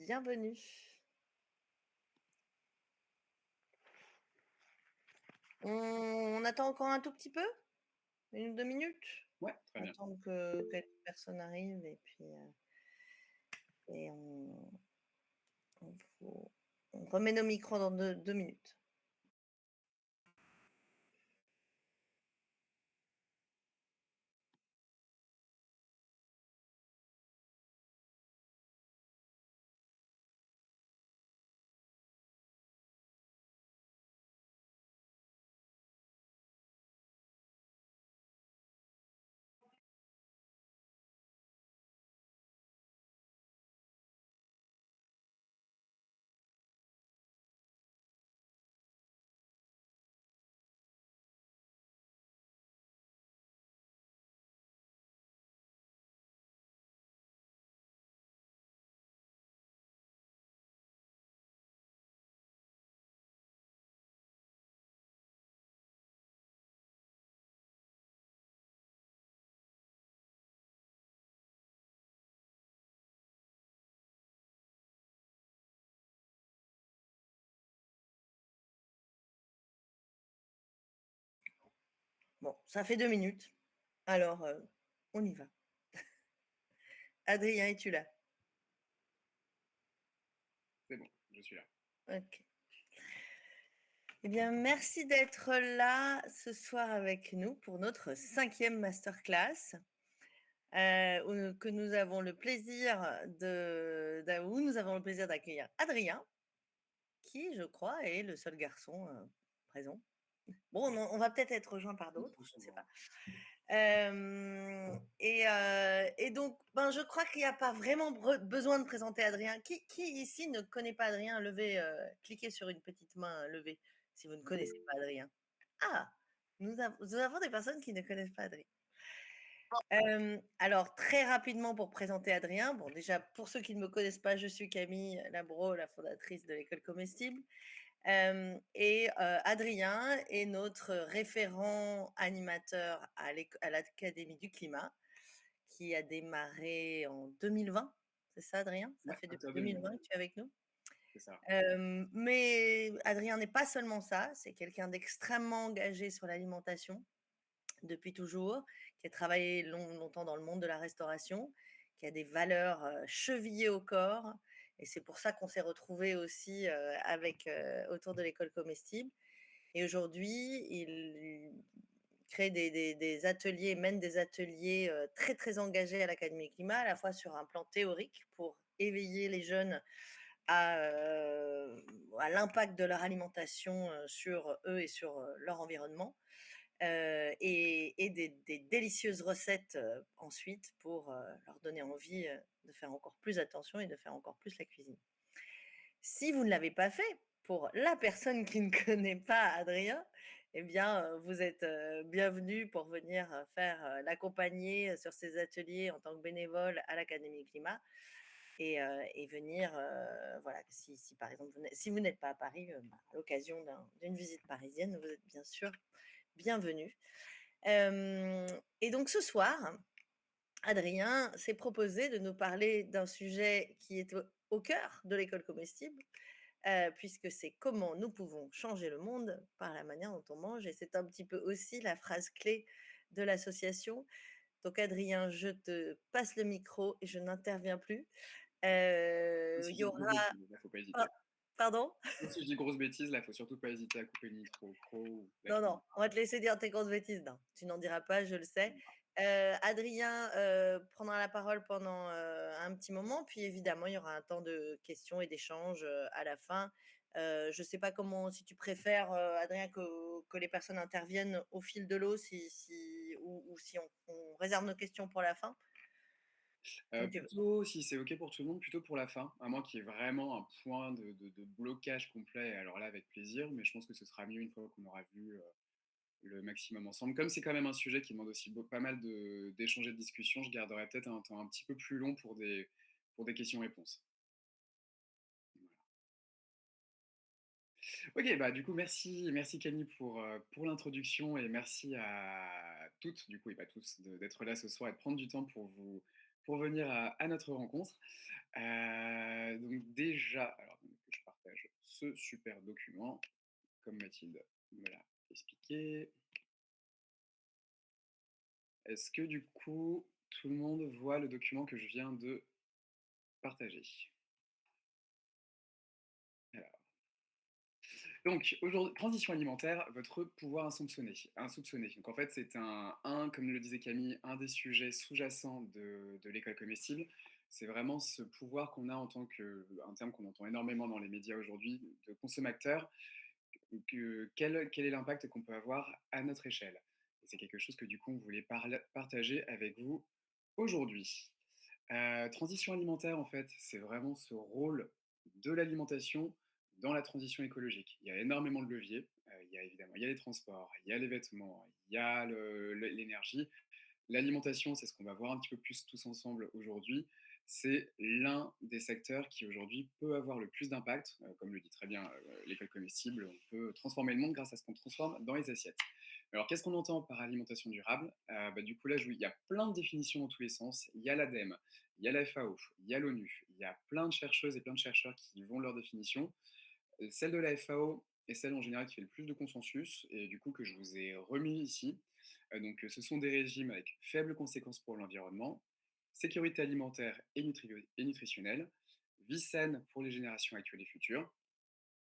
bienvenue. On attend encore un tout petit peu? 1 ou 2 minutes? Ouais, très On bien. attend que quelques personnes arrivent et puis, et on remet nos micros dans 2 minutes. Bon, ça fait 2 minutes. Alors, on y va. Adrien, es-tu là? C'est bon, je suis là. OK. Eh bien, merci d'être là ce soir avec nous pour notre 5e masterclass, que nous avons le plaisir où nous avons le plaisir d'accueillir Adrien, qui, je crois, est le seul garçon, présent. Bon, on va peut-être être rejoint par d'autres, je ne sais pas. Et donc, ben, je crois qu'il n'y a pas vraiment besoin de présenter Adrien. Qui ici ne connaît pas Adrien? Levez, cliquez sur une petite main levée si vous ne connaissez pas Adrien. Ah, nous avons des personnes qui ne connaissent pas Adrien. Alors, très rapidement pour présenter Adrien, bon, déjà, pour ceux qui ne me connaissent pas, je suis Camille Labro, la fondatrice de l'école comestible. Adrien est notre référent animateur à l'Académie du climat, qui a démarré en 2020. C'est ça, Adrien? Ça Ouais, fait depuis octobre 2020 2020, que tu es avec nous? c'est ça. Mais Adrien n'est pas seulement ça, c'est quelqu'un d'extrêmement engagé sur l'alimentation depuis toujours, qui a travaillé longtemps dans le monde de la restauration, qui a des valeurs chevillées au corps. Et c'est pour ça qu'on s'est retrouvés aussi autour de l'école comestible. Et aujourd'hui, il crée des ateliers, mène des ateliers très, très engagés à l'Académie Climat, à la fois sur un plan théorique pour éveiller les jeunes à l'impact de leur alimentation sur eux et sur leur environnement, et des délicieuses recettes ensuite pour leur donner envie de faire encore plus attention et de faire encore plus la cuisine. Si vous ne l'avez pas fait, pour la personne qui ne connaît pas Adrien, eh bien, vous êtes bienvenue pour venir l'accompagner sur ses ateliers en tant que bénévole à l'Académie Climat et venir, voilà, si par exemple, si vous n'êtes pas à Paris, à l'occasion d'une visite parisienne, vous êtes bien sûr bienvenue. Et donc ce soir, Adrien s'est proposé de nous parler d'un sujet qui est au cœur de l'école comestible, puisque c'est comment nous pouvons changer le monde par la manière dont on mange. Et c'est un petit peu aussi la phrase clé de l'association. Donc Adrien, je te passe le micro et je n'interviens plus. Si Il je y dis aura... grosse bêtise, là, faut pas hésiter. Pardon? Si je dis grosse bêtise, là, faut surtout pas hésiter à couper le micro pro ou Non, lâcher non, on va te laisser dire tes grosses bêtises. Non, tu n'en diras pas, je le sais. Adrien prendra la parole pendant un petit moment, puis évidemment, il y aura un temps de questions et d'échanges à la fin. Je ne sais pas comment, si tu préfères, Adrien, que les personnes interviennent au fil de l'eau, ou si on réserve nos questions pour la fin, comme tu veux. Plutôt, si c'est OK pour tout le monde, plutôt pour la fin, à moins qu'il y ait vraiment un point de blocage complet. Alors là, avec plaisir, mais je pense que ce sera mieux une fois qu'on aura vu le maximum ensemble. Comme c'est quand même un sujet qui demande aussi pas mal d'échanges et de discussions, je garderai peut-être un temps un petit peu plus long pour des questions-réponses. Voilà. Ok, bah du coup, merci Camille pour l'introduction et merci à toutes, du coup, et pas tous, d'être là ce soir et de prendre du temps pour venir à notre rencontre. Donc déjà, alors donc que je partage ce super document, comme Mathilde me l'a expliqué. Est-ce que du coup, tout le monde voit le document que je viens de partager? Alors, donc aujourd'hui, transition alimentaire, votre pouvoir insoupçonné. Donc en fait, c'est comme le disait Camille, un des sujets sous-jacents de l'école comestible. C'est vraiment ce pouvoir qu'on a en tant que, un terme qu'on entend énormément dans les médias aujourd'hui, de consommateur, quel est l'impact qu'on peut avoir à notre échelle. Et c'est quelque chose que du coup on voulait partager avec vous aujourd'hui. Transition alimentaire, en fait, c'est vraiment ce rôle de l'alimentation dans la transition écologique. Il y a énormément de leviers. Il y a évidemment il y a les transports, il y a les vêtements, il y a l'énergie. L'alimentation, c'est ce qu'on va voir un petit peu plus tous ensemble aujourd'hui. C'est l'un des secteurs qui aujourd'hui peut avoir le plus d'impact. Comme le dit très bien l'école comestible, on peut transformer le monde grâce à ce qu'on transforme dans les assiettes. Alors, qu'est-ce qu'on entend par alimentation durable? Du coup, là, il y a plein de définitions dans tous les sens. Il y a l'ADEME, il y a la FAO, il y a l'ONU, il y a plein de chercheuses et plein de chercheurs qui vont leur définition. Celle de la FAO est celle en général qui fait le plus de consensus et du coup que je vous ai remis ici. Ce sont des régimes avec faibles conséquences pour l'environnement, sécurité alimentaire et nutritionnelle, vie saine pour les générations actuelles et futures.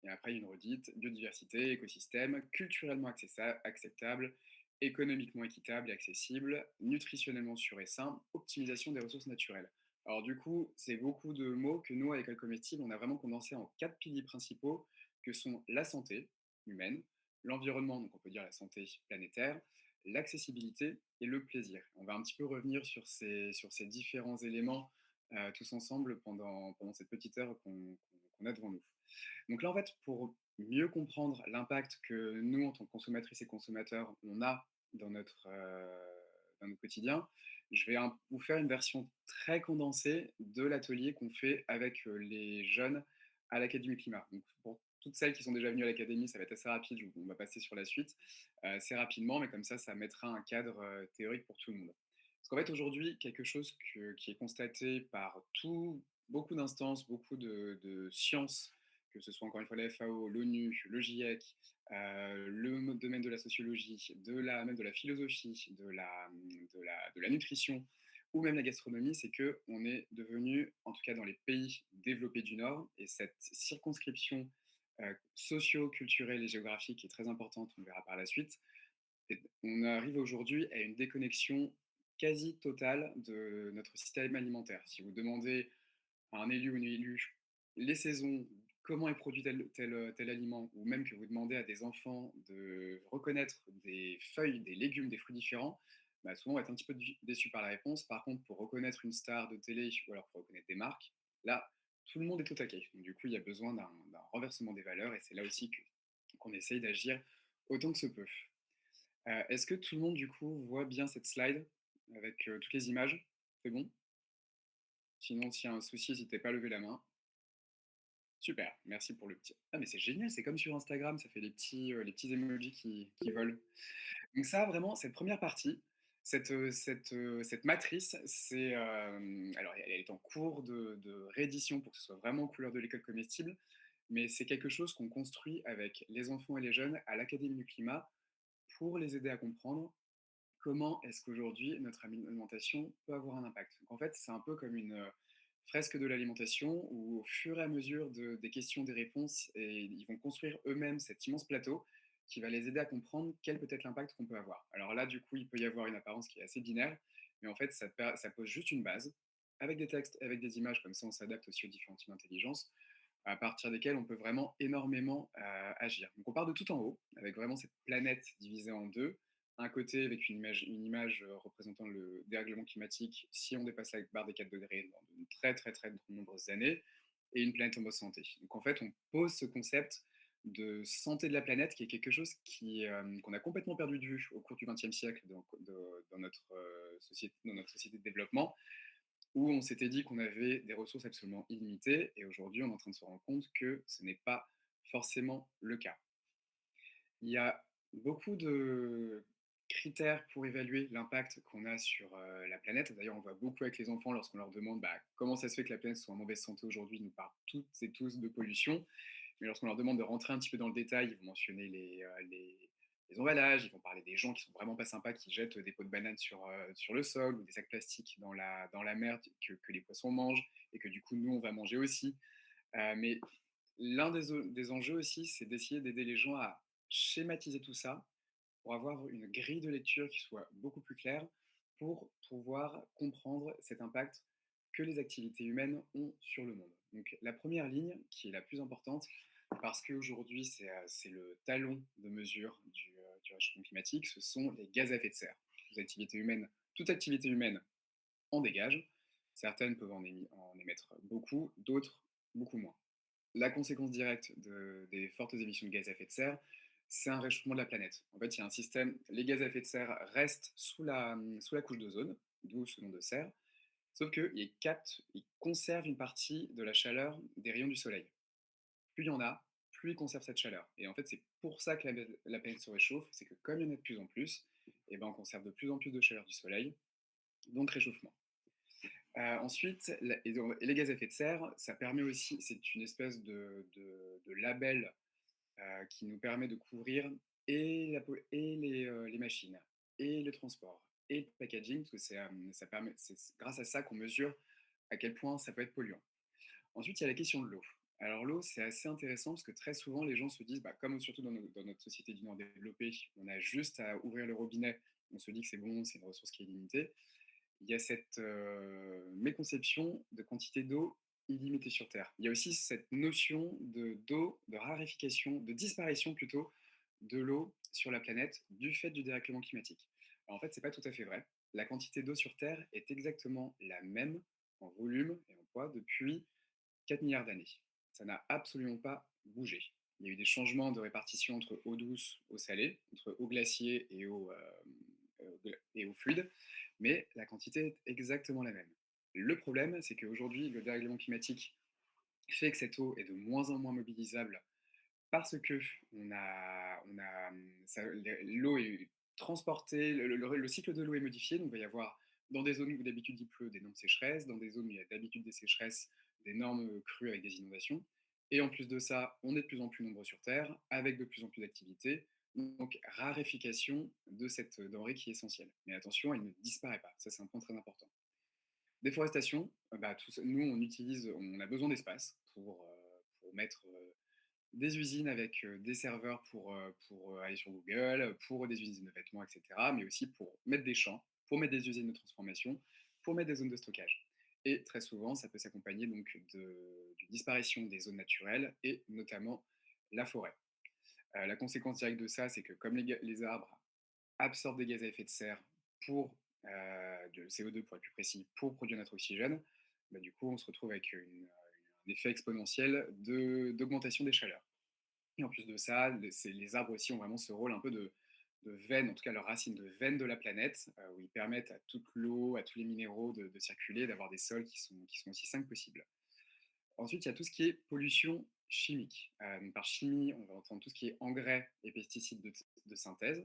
Et après, il y a une redite, biodiversité, écosystème, culturellement acceptable, économiquement équitable et accessible, nutritionnellement sûr et sain, optimisation des ressources naturelles. Alors du coup, c'est beaucoup de mots que nous, à l'école comestible, on a vraiment condensé en 4 piliers principaux, que sont la santé humaine, l'environnement, donc on peut dire la santé planétaire, l'accessibilité et le plaisir. On va un petit peu revenir sur ces différents éléments tous ensemble pendant cette petite heure qu'on a devant nous. Donc là, en fait, pour mieux comprendre l'impact que nous, en tant que consommatrices et consommateurs, on a dans notre quotidien, je vais vous faire une version très condensée de l'atelier qu'on fait avec les jeunes à l'Académie Climat. Donc, pour toutes celles qui sont déjà venues à l'Académie, ça va être assez rapide, on va passer sur la suite assez rapidement, mais comme ça mettra un cadre théorique pour tout le monde. Parce qu'en fait, aujourd'hui, quelque chose qui est constaté par beaucoup d'instances, beaucoup de sciences, que ce soit encore une fois la FAO, l'ONU, le GIEC, domaine de la sociologie, même de la philosophie, de la nutrition ou même la gastronomie, c'est qu'on est devenu, en tout cas dans les pays développés du Nord, et cette circonscription socio-culturelle et géographique est très importante, on le verra par la suite, et on arrive aujourd'hui à une déconnexion quasi totale de notre système alimentaire. Si vous demandez à un élu ou une élue les saisons, comment est produit tel aliment, ou même que vous demandez à des enfants de reconnaître des feuilles, des légumes, des fruits différents, bah souvent on va être un petit peu déçu par la réponse. Par contre, pour reconnaître une star de télé ou alors pour reconnaître des marques, là, tout le monde est au taquet. Donc, du coup, il y a besoin d'un renversement des valeurs et c'est là aussi qu'on essaye d'agir autant que se peut. Est-ce que tout le monde, du coup, voit bien cette slide avec toutes les images? C'est bon? Sinon, s'il y a un souci, n'hésitez pas à lever la main. Super, merci pour le petit. Ah, mais c'est génial, c'est comme sur Instagram, ça fait les petits emojis qui volent. Donc ça, vraiment, cette première partie, cette matrice, alors elle est en cours de réédition pour que ce soit vraiment aux couleurs de l'école comestible, mais c'est quelque chose qu'on construit avec les enfants et les jeunes à l'Académie du climat pour les aider à comprendre comment est-ce qu'aujourd'hui notre alimentation peut avoir un impact. Donc en fait, c'est un peu comme une fresque de l'alimentation où au fur et à mesure des questions, des réponses, et ils vont construire eux-mêmes cet immense plateau qui va les aider à comprendre quel peut être l'impact qu'on peut avoir. Alors là, du coup, il peut y avoir une apparence qui est assez binaire, mais en fait, ça pose juste une base avec des textes, avec des images, comme ça on s'adapte aussi aux différents types d'intelligence, à partir desquels on peut vraiment énormément agir. Donc on part de tout en haut, avec vraiment cette planète divisée en deux, un côté avec une image représentant le dérèglement climatique si on dépasse la barre des 4 degrés dans de très très très nombreuses années, et une planète en bonne santé. Donc en fait, on pose ce concept de santé de la planète qui est quelque chose qu'on a complètement perdu de vue au cours du XXe siècle dans notre société de développement, où on s'était dit qu'on avait des ressources absolument illimitées, et aujourd'hui on est en train de se rendre compte que ce n'est pas forcément le cas. Il y a beaucoup de critères pour évaluer l'impact qu'on a sur, la planète. D'ailleurs, on voit beaucoup avec les enfants lorsqu'on leur demande, bah, comment ça se fait que la planète soit en mauvaise santé aujourd'hui, ils nous parlent toutes et tous de pollution. Mais lorsqu'on leur demande de rentrer un petit peu dans le détail, ils vont mentionner les emballages, ils vont parler des gens qui sont vraiment pas sympas, qui jettent des pots de banane sur le sol ou des sacs plastiques dans la mer que les poissons mangent et que du coup, nous, on va manger aussi. Mais l'un des enjeux aussi, c'est d'essayer d'aider les gens à schématiser tout ça pour avoir une grille de lecture qui soit beaucoup plus claire, pour pouvoir comprendre cet impact que les activités humaines ont sur le monde. Donc la première ligne, qui est la plus importante, parce qu'aujourd'hui c'est le talon de mesure du réchauffement climatique, ce sont les gaz à effet de serre. Toute activité humaine en dégage, certaines peuvent en émettre beaucoup, d'autres beaucoup moins. La conséquence directe des fortes émissions de gaz à effet de serre, c'est un réchauffement de la planète. En fait, il y a un système, les gaz à effet de serre restent sous la couche d'ozone, d'où ce nom de serre, sauf qu'ils conservent une partie de la chaleur des rayons du soleil. Plus il y en a, plus ils conservent cette chaleur. Et en fait, c'est pour ça que la planète se réchauffe, c'est que comme il y en a de plus en plus, et ben on conserve de plus en plus de chaleur du soleil, donc réchauffement. Ensuite, et les gaz à effet de serre, ça permet aussi, c'est une espèce de label qui nous permet de couvrir les machines, et le transport, et le packaging, parce que c'est grâce à ça qu'on mesure à quel point ça peut être polluant. Ensuite, il y a la question de l'eau. Alors l'eau, c'est assez intéressant parce que très souvent, les gens se disent, bah, comme surtout dans notre société du Nord développée, on a juste à ouvrir le robinet, on se dit que c'est bon, c'est une ressource qui est limitée. Il y a cette méconception de quantité d'eau illimitée sur Terre. Il y a aussi cette notion d'eau, de raréfaction, de disparition plutôt, de l'eau sur la planète du fait du dérèglement climatique. Alors en fait, c'est pas tout à fait vrai. La quantité d'eau sur Terre est exactement la même en volume et en poids depuis 4 milliards d'années. Ça n'a absolument pas bougé. Il y a eu des changements de répartition entre eau douce, eau salée, entre eau glacier et eau fluide, mais la quantité est exactement la même. Le problème, c'est qu'aujourd'hui, le dérèglement climatique fait que cette eau est de moins en moins mobilisable parce que l'eau est transportée, le cycle de l'eau est modifié, donc il va y avoir dans des zones où d'habitude il pleut d'énormes sécheresses, dans des zones où il y a d'habitude des sécheresses, d'énormes crues avec des inondations. Et en plus de ça, on est de plus en plus nombreux sur Terre, avec de plus en plus d'activités, donc raréfication de cette denrée qui est essentielle. Mais attention, elle ne disparaît pas, ça c'est un point très important. Déforestation, bah, nous on a besoin d'espace pour mettre des usines avec des serveurs pour aller sur Google, pour des usines de vêtements, etc., mais aussi pour mettre des champs, pour mettre des usines de transformation, pour mettre des zones de stockage. Et très souvent, ça peut s'accompagner donc d'une disparition des zones naturelles et notamment la forêt. La conséquence directe de ça, c'est que comme les arbres absorbent des gaz à effet de serre du CO2 pour être plus précis, pour produire notre oxygène, bah, du coup, on se retrouve avec un effet exponentiel d'augmentation des chaleurs. Et en plus de ça, les arbres aussi ont vraiment ce rôle un peu de veine, en tout cas leurs racines de veine de la planète, où ils permettent à toute l'eau, à tous les minéraux de circuler, d'avoir des sols qui sont aussi sains que possible. Ensuite, il y a tout ce qui est pollution chimique. Donc par chimie, on va entendre tout ce qui est engrais et pesticides de synthèse,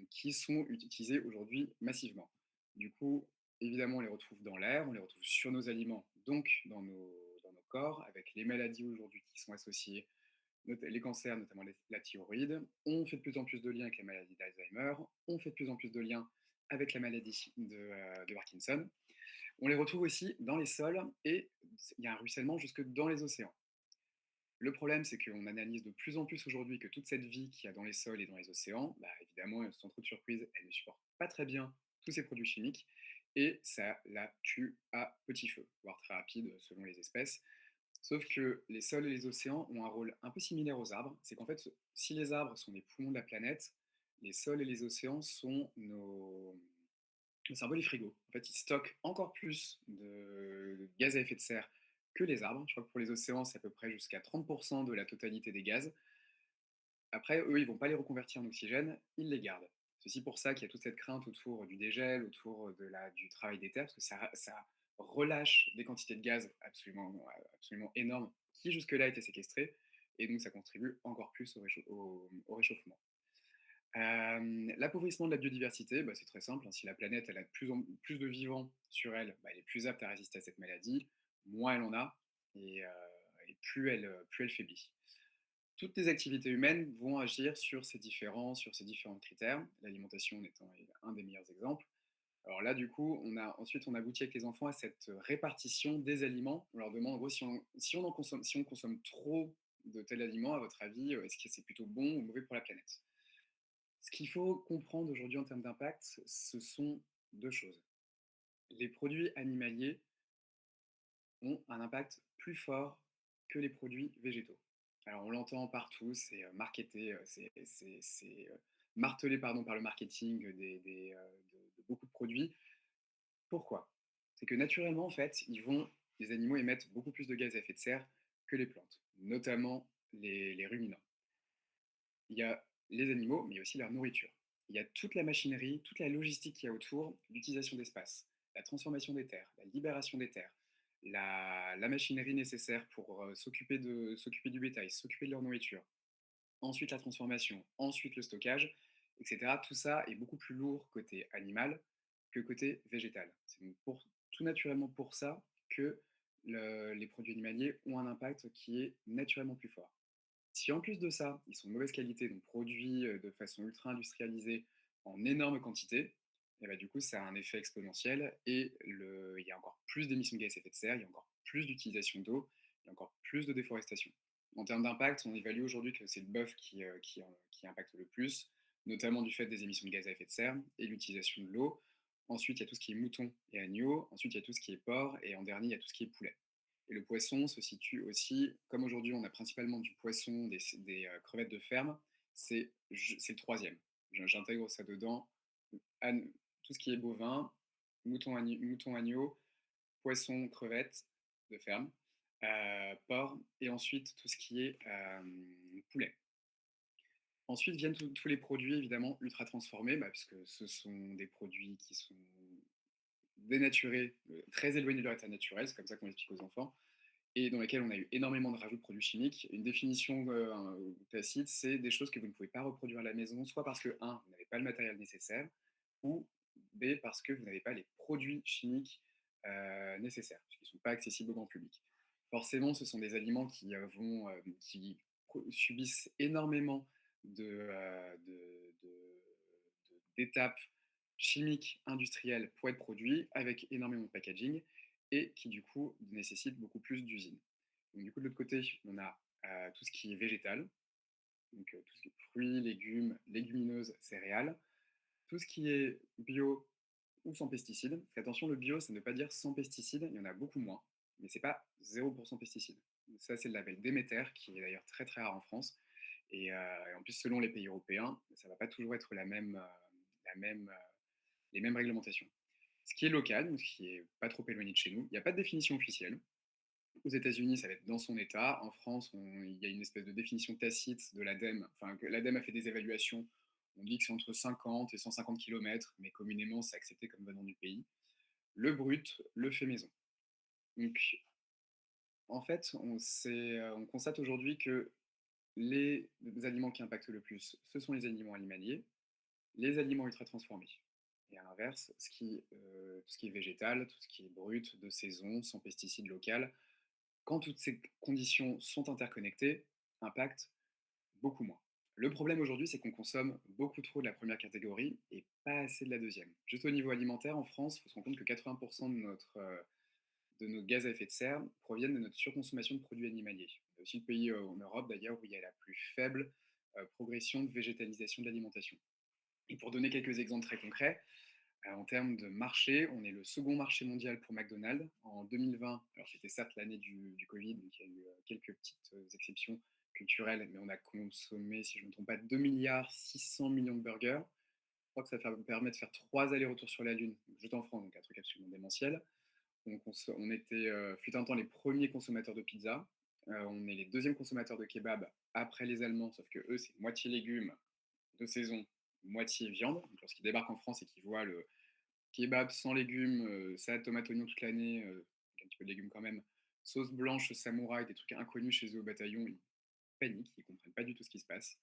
qui sont utilisés aujourd'hui massivement. Du coup, évidemment, on les retrouve dans l'air, on les retrouve sur nos aliments, donc dans nos corps, avec les maladies aujourd'hui qui sont associées, les cancers, notamment la thyroïde. On fait de plus en plus de liens avec la maladie d'Alzheimer, on fait de plus en plus de liens avec la maladie de Parkinson. On les retrouve aussi dans les sols et il y a un ruissellement jusque dans les océans. Le problème, c'est qu'on analyse de plus en plus aujourd'hui que toute cette vie qu'il y a dans les sols et dans les océans, bah, évidemment, sans trop de surprise, elle ne supporte pas très bien tous ces produits chimiques et ça la tue à petit feu, voire très rapide selon les espèces. Sauf que les sols et les océans ont un rôle un peu similaire aux arbres. C'est qu'en fait, si les arbres sont les poumons de la planète, les sols et les océans sont c'est un peu les frigos. En fait, ils stockent encore plus de gaz à effet de serre que les arbres. Je crois que pour les océans, c'est à peu près jusqu'à 30% de la totalité des gaz. Après, eux, ils vont pas les reconvertir en oxygène, ils les gardent. C'est aussi pour ça qu'il y a toute cette crainte autour du dégel, autour du travail des terres, parce que ça relâche des quantités de gaz absolument énormes qui jusque-là étaient séquestrées, et donc ça contribue encore plus au réchauffement. L'appauvrissement de la biodiversité, bah, c'est très simple, hein. Si la planète, elle a de plus de vivants sur elle, bah, elle est plus apte à résister à cette maladie. Moins elle en a et plus elle faiblit. Toutes les activités humaines vont agir sur ces différents critères, l'alimentation en étant un des meilleurs exemples. Alors là, du coup, on aboutit avec les enfants à cette répartition des aliments. On leur demande, en gros, si on consomme trop de tel aliment, à votre avis, est-ce que c'est plutôt bon ou mauvais pour la planète? Ce qu'il faut comprendre aujourd'hui en termes d'impact, ce sont 2 choses. Les produits animaliers ont un impact plus fort que les produits végétaux. Alors on l'entend partout, c'est, marketé, martelé, pardon, par le marketing de beaucoup de produits. Pourquoi? C'est que naturellement, en fait, les animaux émettent beaucoup plus de gaz à effet de serre que les plantes, notamment les ruminants. Il y a les animaux, mais il y a aussi leur nourriture. Il y a toute la machinerie, toute la logistique qu'il y a autour, l'utilisation d'espace, la transformation des terres, la libération des terres, la machinerie nécessaire pour s'occuper du bétail, s'occuper de leur nourriture, ensuite la transformation, ensuite le stockage, etc. Tout ça est beaucoup plus lourd côté animal que côté végétal. C'est donc tout naturellement pour ça que les produits animaliers ont un impact qui est naturellement plus fort. Si en plus de ça, ils sont de mauvaise qualité, donc produits de façon ultra industrialisée en énorme quantité, et bah, du coup, ça a un effet exponentiel il y a encore plus d'émissions de gaz à effet de serre, il y a encore plus d'utilisation d'eau, il y a encore plus de déforestation. En termes d'impact, on évalue aujourd'hui que c'est le bœuf qui impacte le plus, notamment du fait des émissions de gaz à effet de serre et l'utilisation de l'eau. Ensuite, il y a tout ce qui est mouton et agneau. Ensuite, il y a tout ce qui est porc. Et en dernier, il y a tout ce qui est poulet. Et le poisson se situe aussi, comme aujourd'hui on a principalement du poisson, crevettes de ferme, c'est le troisième. J'intègre ça dedans. Tout ce qui est bovin, mouton, agneau, poisson, crevettes de ferme, porc, et ensuite tout ce qui est poulet. Ensuite viennent tous les produits évidemment ultra transformés, bah, puisque ce sont des produits qui sont dénaturés, très éloignés de leur état naturel, c'est comme ça qu'on l'explique aux enfants, et dans lesquels on a eu énormément de rajouts de produits chimiques. Une définition tacite, c'est des choses que vous ne pouvez pas reproduire à la maison, soit parce que, un, vous n'avez pas le matériel nécessaire, ou B, parce que vous n'avez pas les produits chimiques nécessaires, parce qu'ils ne sont pas accessibles au grand public. Forcément, ce sont des aliments qui subissent énormément d'étapes chimiques, industrielles pour être produits, avec énormément de packaging, et qui du coup nécessitent beaucoup plus d'usines. Donc du coup de l'autre côté, on a tout ce qui est végétal, donc tout ce qui est fruits, légumes, légumineuses, céréales, tout ce qui est bio ou sans pesticides. Parce qu'attention, le bio, ça ne veut pas dire sans pesticides, il y en a beaucoup moins, mais c'est pas 0% pesticides. Ça, c'est le label Déméter, qui est d'ailleurs très très rare en France. Et en plus, selon les pays européens, ça ne va pas toujours être la même, les mêmes réglementations. Ce qui est local, donc ce qui est pas trop éloigné de chez nous, il n'y a pas de définition officielle. Aux États-Unis, ça va être dans son État. En France, il y a une espèce de définition tacite de l'ADEME. Enfin, que l'ADEME a fait des évaluations. On dit que c'est entre 50 et 150 km, mais communément, c'est accepté comme venant du pays. Le brut, le fait maison. Donc, en fait, on constate aujourd'hui que les aliments qui impactent le plus, ce sont les aliments animaliers, les aliments ultra transformés. Et à l'inverse, tout ce qui est végétal, tout ce qui est brut, de saison, sans pesticides local, quand toutes ces conditions sont interconnectées, impactent beaucoup moins. Le problème aujourd'hui, c'est qu'on consomme beaucoup trop de la première catégorie et pas assez de la deuxième. Juste au niveau alimentaire, en France, il faut se rendre compte que 80% de nos gaz à effet de serre proviennent de notre surconsommation de produits animaliers. C'est aussi le pays en Europe d'ailleurs où il y a la plus faible progression de végétalisation de l'alimentation. Et pour donner quelques exemples très concrets, en termes de marché, on est le second marché mondial pour McDonald's. En 2020, alors c'était certes l'année du Covid, donc il y a eu quelques petites exceptions culturelles, mais on a consommé, si je ne me trompe pas, 2 milliards 600 millions de burgers. Je crois que permet de faire 3 allers-retours sur la Lune, juste en France, donc un truc absolument démentiel. On était, fut un temps, les premiers consommateurs de pizza. On est les deuxièmes consommateurs de kebab après les Allemands, sauf que eux, c'est moitié légumes de saison, moitié viande. Donc lorsqu'ils débarquent en France et qu'ils voient le kebab sans légumes, salade tomate oignon toute l'année, avec un petit peu de légumes quand même, sauce blanche samouraï, des trucs inconnus chez eux au bataillon, ils paniquent, ils comprennent pas du tout ce qui se passe.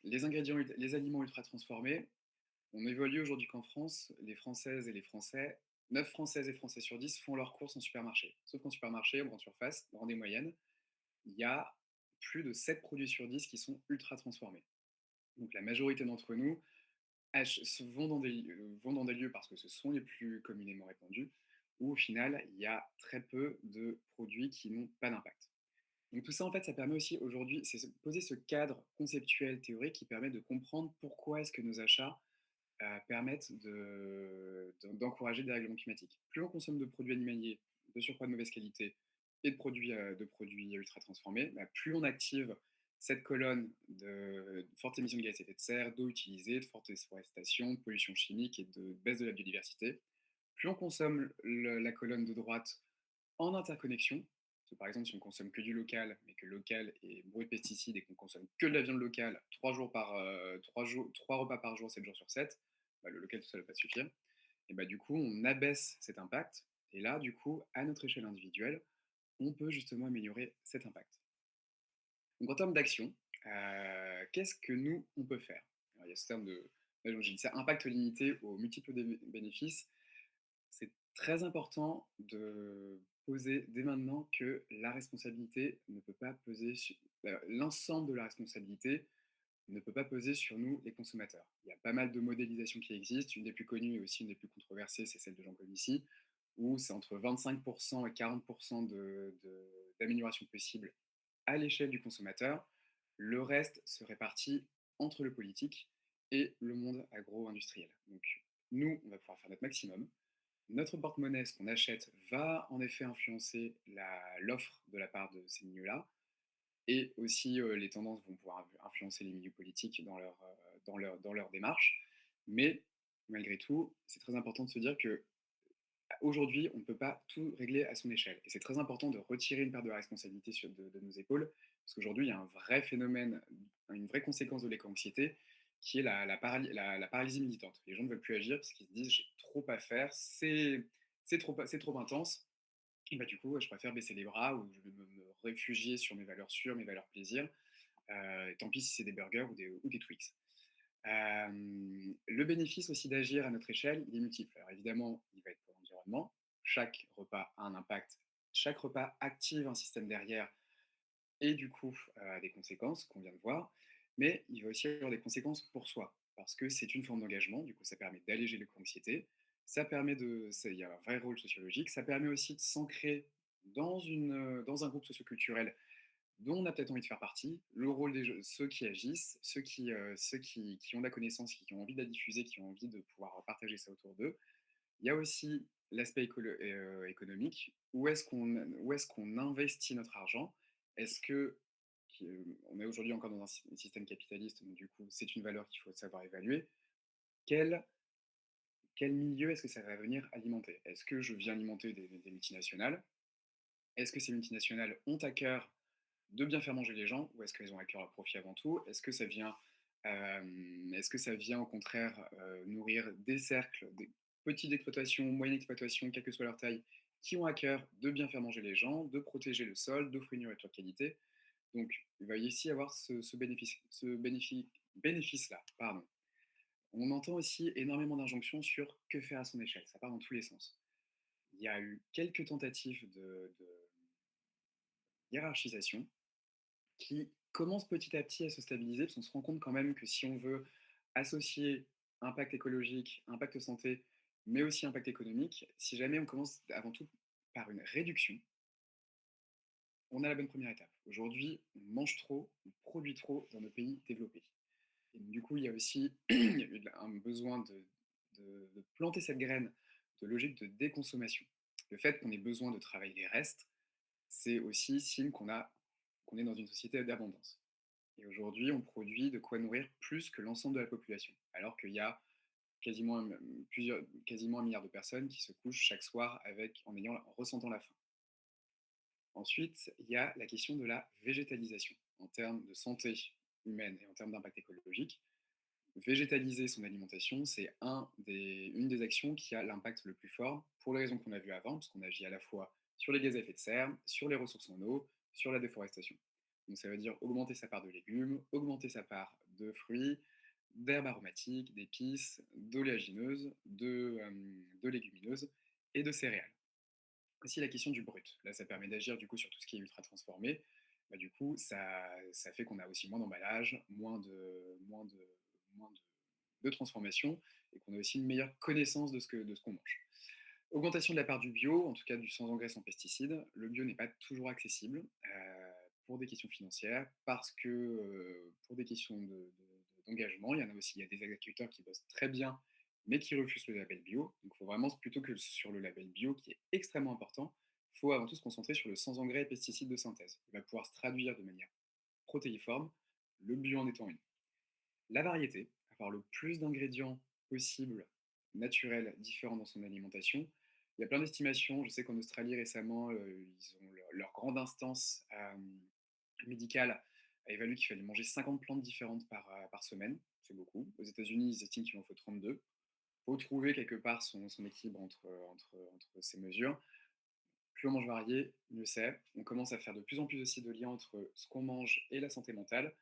Les aliments ultra transformés, on évolue aujourd'hui qu'en France, les Françaises et les Français, 9 Françaises et Français sur 10 font leurs courses en supermarché. Sauf qu'en supermarché, en grande surface, grande et moyenne, il y a plus de 7 produits sur 10 qui sont ultra transformés. Donc la majorité d'entre nous vont dans des lieux parce que ce sont les plus communément répandus, où au final, il y a très peu de produits qui n'ont pas d'impact. Donc tout ça, en fait, ça permet aussi aujourd'hui, c'est poser ce cadre conceptuel, théorique qui permet de comprendre pourquoi est-ce que nos achats permettent d'encourager le dérèglement climatique. Plus on consomme de produits animaliers, de surcroît de mauvaise qualité, et de produits ultra transformés, bah, plus on active cette colonne de fortes émissions de gaz à effet de serre, d'eau utilisée, de forte déforestation, de pollution chimique et de baisse de la biodiversité. Plus on consomme la colonne de droite en interconnexion, parce que par exemple, si on consomme que du local, mais que le local est bourré de pesticides et qu'on consomme que de la viande locale 3 repas par jour, 7 jours sur 7, bah, le local tout seul ne va pas suffire. Et bah, du coup, on abaisse cet impact. Et là, du coup, à notre échelle individuelle, on peut justement améliorer cet impact. Donc en termes d'action, qu'est-ce que nous, on peut faire? Alors, il y a ce terme de, ouais, j'ai dit ça, impact limité aux multiples bénéfices. C'est très important de poser dès maintenant que la responsabilité ne peut pas peser sur l'ensemble de la responsabilité ne peut pas peser sur nous, les consommateurs. Il y a pas mal de modélisations qui existent. Une des plus connues et aussi une des plus controversées, c'est celle de Jean Covici, où c'est entre 25% et 40% d'amélioration possible à l'échelle du consommateur. Le reste se répartit entre le politique et le monde agro-industriel. Donc, nous, on va pouvoir faire notre maximum. Notre porte-monnaie, ce qu'on achète, va en effet influencer l'offre de la part de ces milieux-là. Et aussi, les tendances vont pouvoir influencer les milieux politiques dans leur démarche. Mais malgré tout, c'est très important de se dire que aujourd'hui, on ne peut pas tout régler à son échelle. Et c'est très important de retirer une part de la responsabilité de nos épaules, parce qu'aujourd'hui, il y a un vrai phénomène, une vraie conséquence de l'éco-anxiété, qui est la paralysie militante. Les gens ne veulent plus agir parce qu'ils se disent j'ai trop à faire, c'est trop intense. Et bah, du coup, je préfère baisser les bras ou je vais me réfugier sur mes valeurs sûres, mes valeurs plaisir. Et tant pis si c'est des burgers ou des Twix. Le bénéfice aussi d'agir à notre échelle, il est multiple. Alors évidemment, il va être pour l'environnement. Chaque repas a un impact. Chaque repas active un système derrière et du coup a des conséquences qu'on vient de voir. Mais il va aussi avoir des conséquences pour soi parce que c'est une forme d'engagement. Du coup, ça permet d'alléger l'éco-anxiété. Il y a un vrai rôle sociologique. Ça permet aussi de s'ancrer dans un groupe socioculturel dont on a peut-être envie de faire partie, le rôle ceux qui agissent, qui ont de la connaissance, qui ont envie de la diffuser, qui ont envie de pouvoir partager ça autour d'eux. Il y a aussi l'aspect économique. Où est-ce qu'on investit notre argent? Est-ce que on est aujourd'hui encore dans un système capitaliste, donc du coup, c'est une valeur qu'il faut savoir évaluer. Quel, quel milieu est-ce que ça va venir alimenter? Est-ce que je viens alimenter des multinationales? Est-ce que ces multinationales ont à cœur de bien faire manger les gens ou est-ce qu'elles ont à cœur leur profit avant tout? Est-ce que ça vient au contraire nourrir des cercles, des petites exploitations, moyennes exploitations, quelle que soit leur taille, qui ont à cœur de bien faire manger les gens, de protéger le sol, d'offrir une nourriture de qualité. Donc, il va ici avoir bénéfice-là. Pardon. On entend aussi énormément d'injonctions sur que faire à son échelle. Ça part dans tous les sens. Il y a eu quelques tentatives de hiérarchisation qui commence petit à petit à se stabiliser, parce qu'on se rend compte quand même que si on veut associer impact écologique, impact santé, mais aussi impact économique, si jamais on commence avant tout par une réduction, on a la bonne première étape. Aujourd'hui, on mange trop, on produit trop dans nos pays développés. Et donc, du coup, il y a aussi il y a eu un besoin de planter cette graine de logique de déconsommation. Le fait qu'on ait besoin de travailler les restes, c'est aussi signe qu'on est dans une société d'abondance. Et aujourd'hui, on produit de quoi nourrir plus que l'ensemble de la population, alors qu'il y a quasiment 1 milliard de personnes qui se couchent chaque soir en ressentant la faim. Ensuite, il y a la question de la végétalisation en termes de santé humaine et en termes d'impact écologique. Végétaliser son alimentation, c'est une des actions qui a l'impact le plus fort pour les raisons qu'on a vues avant, parce qu'on agit à la fois sur les gaz à effet de serre, sur les ressources en eau, sur la déforestation. Donc ça veut dire augmenter sa part de légumes, augmenter sa part de fruits, d'herbes aromatiques, d'épices, d'oléagineuses, de légumineuses et de céréales. Aussi la question du brut. Là, ça permet d'agir du coup sur tout ce qui est ultra transformé. Bah, du coup, ça fait qu'on a aussi moins d'emballage, moins de transformation et qu'on a aussi une meilleure connaissance de ce qu'on mange. Augmentation de la part du bio, en tout cas du sans engrais, sans pesticides. Le bio n'est pas toujours accessible pour des questions financières, parce que pour des questions d'engagement, il y en a aussi, il y a des agriculteurs qui bossent très bien, mais qui refusent le label bio. Donc il faut vraiment, plutôt que sur le label bio, qui est extrêmement important, il faut avant tout se concentrer sur le sans engrais et pesticides de synthèse. Il va pouvoir se traduire de manière protéiforme, le bio en étant une. La variété, avoir le plus d'ingrédients possible, naturels, différents dans son alimentation. Il y a plein d'estimations. Je sais qu'en Australie récemment, ils ont leur grande instance médicale a évalué qu'il fallait manger 50 plantes différentes par semaine. C'est beaucoup. Aux États-Unis, ils estiment qu'il en faut 32. Il faut trouver quelque part son équilibre entre ces mesures. Plus on mange varié, mieux c'est. On commence à faire de plus en plus aussi de liens entre ce qu'on mange et la santé mentale.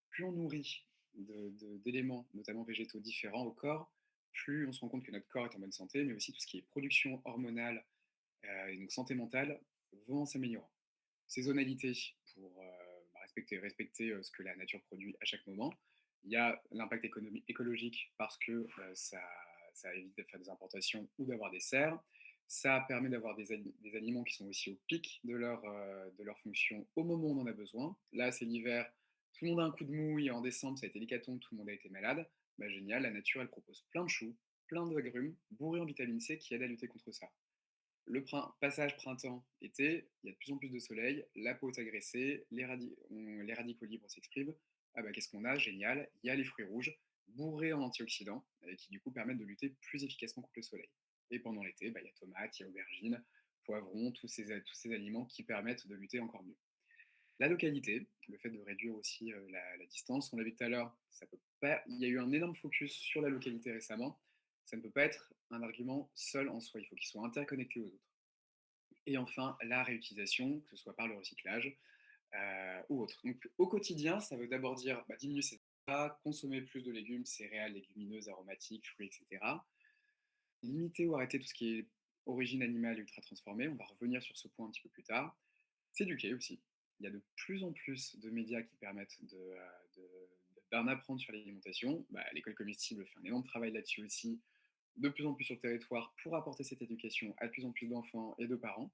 Plus on nourrit d'éléments, notamment végétaux, différents au corps, plus on se rend compte que notre corps est en bonne santé, mais aussi tout ce qui est production hormonale et donc santé mentale vont s'améliorer. Saisonnalité pour respecter ce que la nature produit à chaque moment. Il y a l'impact écologique parce que ça évite de faire des importations ou d'avoir des serres. Ça permet d'avoir des aliments qui sont aussi au pic de leur fonction au moment où on en a besoin. Là, c'est l'hiver, tout le monde a un coup de mou, et en décembre, ça a été l'hécatombe, tout le monde a été malade. Bah, génial, la nature, elle propose plein de choux, plein d'agrumes, bourrés en vitamine C qui aident à lutter contre ça. Passage printemps-été, il y a de plus en plus de soleil, la peau est agressée, les radicaux libres s'expriment. Ah bah, qu'est-ce qu'on a? Génial, il y a les fruits rouges, bourrés en antioxydants, qui du coup permettent de lutter plus efficacement contre le soleil. Et pendant l'été, bah, il y a tomates, il y a aubergines, poivrons, tous ces aliments qui permettent de lutter encore mieux. La localité, le fait de réduire aussi la distance, on l'a vu tout à l'heure, ça peut pas, il y a eu un énorme focus sur la localité récemment, ça ne peut pas être un argument seul en soi, il faut qu'il soit interconnecté aux autres. Et enfin, la réutilisation, que ce soit par le recyclage ou autre. Donc au quotidien, ça veut d'abord dire bah, diminuer ses achats, consommer plus de légumes, céréales, légumineuses, aromatiques, fruits, etc. Limiter ou arrêter tout ce qui est origine animale et ultra transformée. On va revenir sur ce point un petit peu plus tard. S'éduquer aussi. Il y a de plus en plus de médias qui permettent d'en apprendre sur l'alimentation. Bah, l'école comestible fait un énorme travail là-dessus aussi, de plus en plus sur le territoire, pour apporter cette éducation à de plus en plus d'enfants et de parents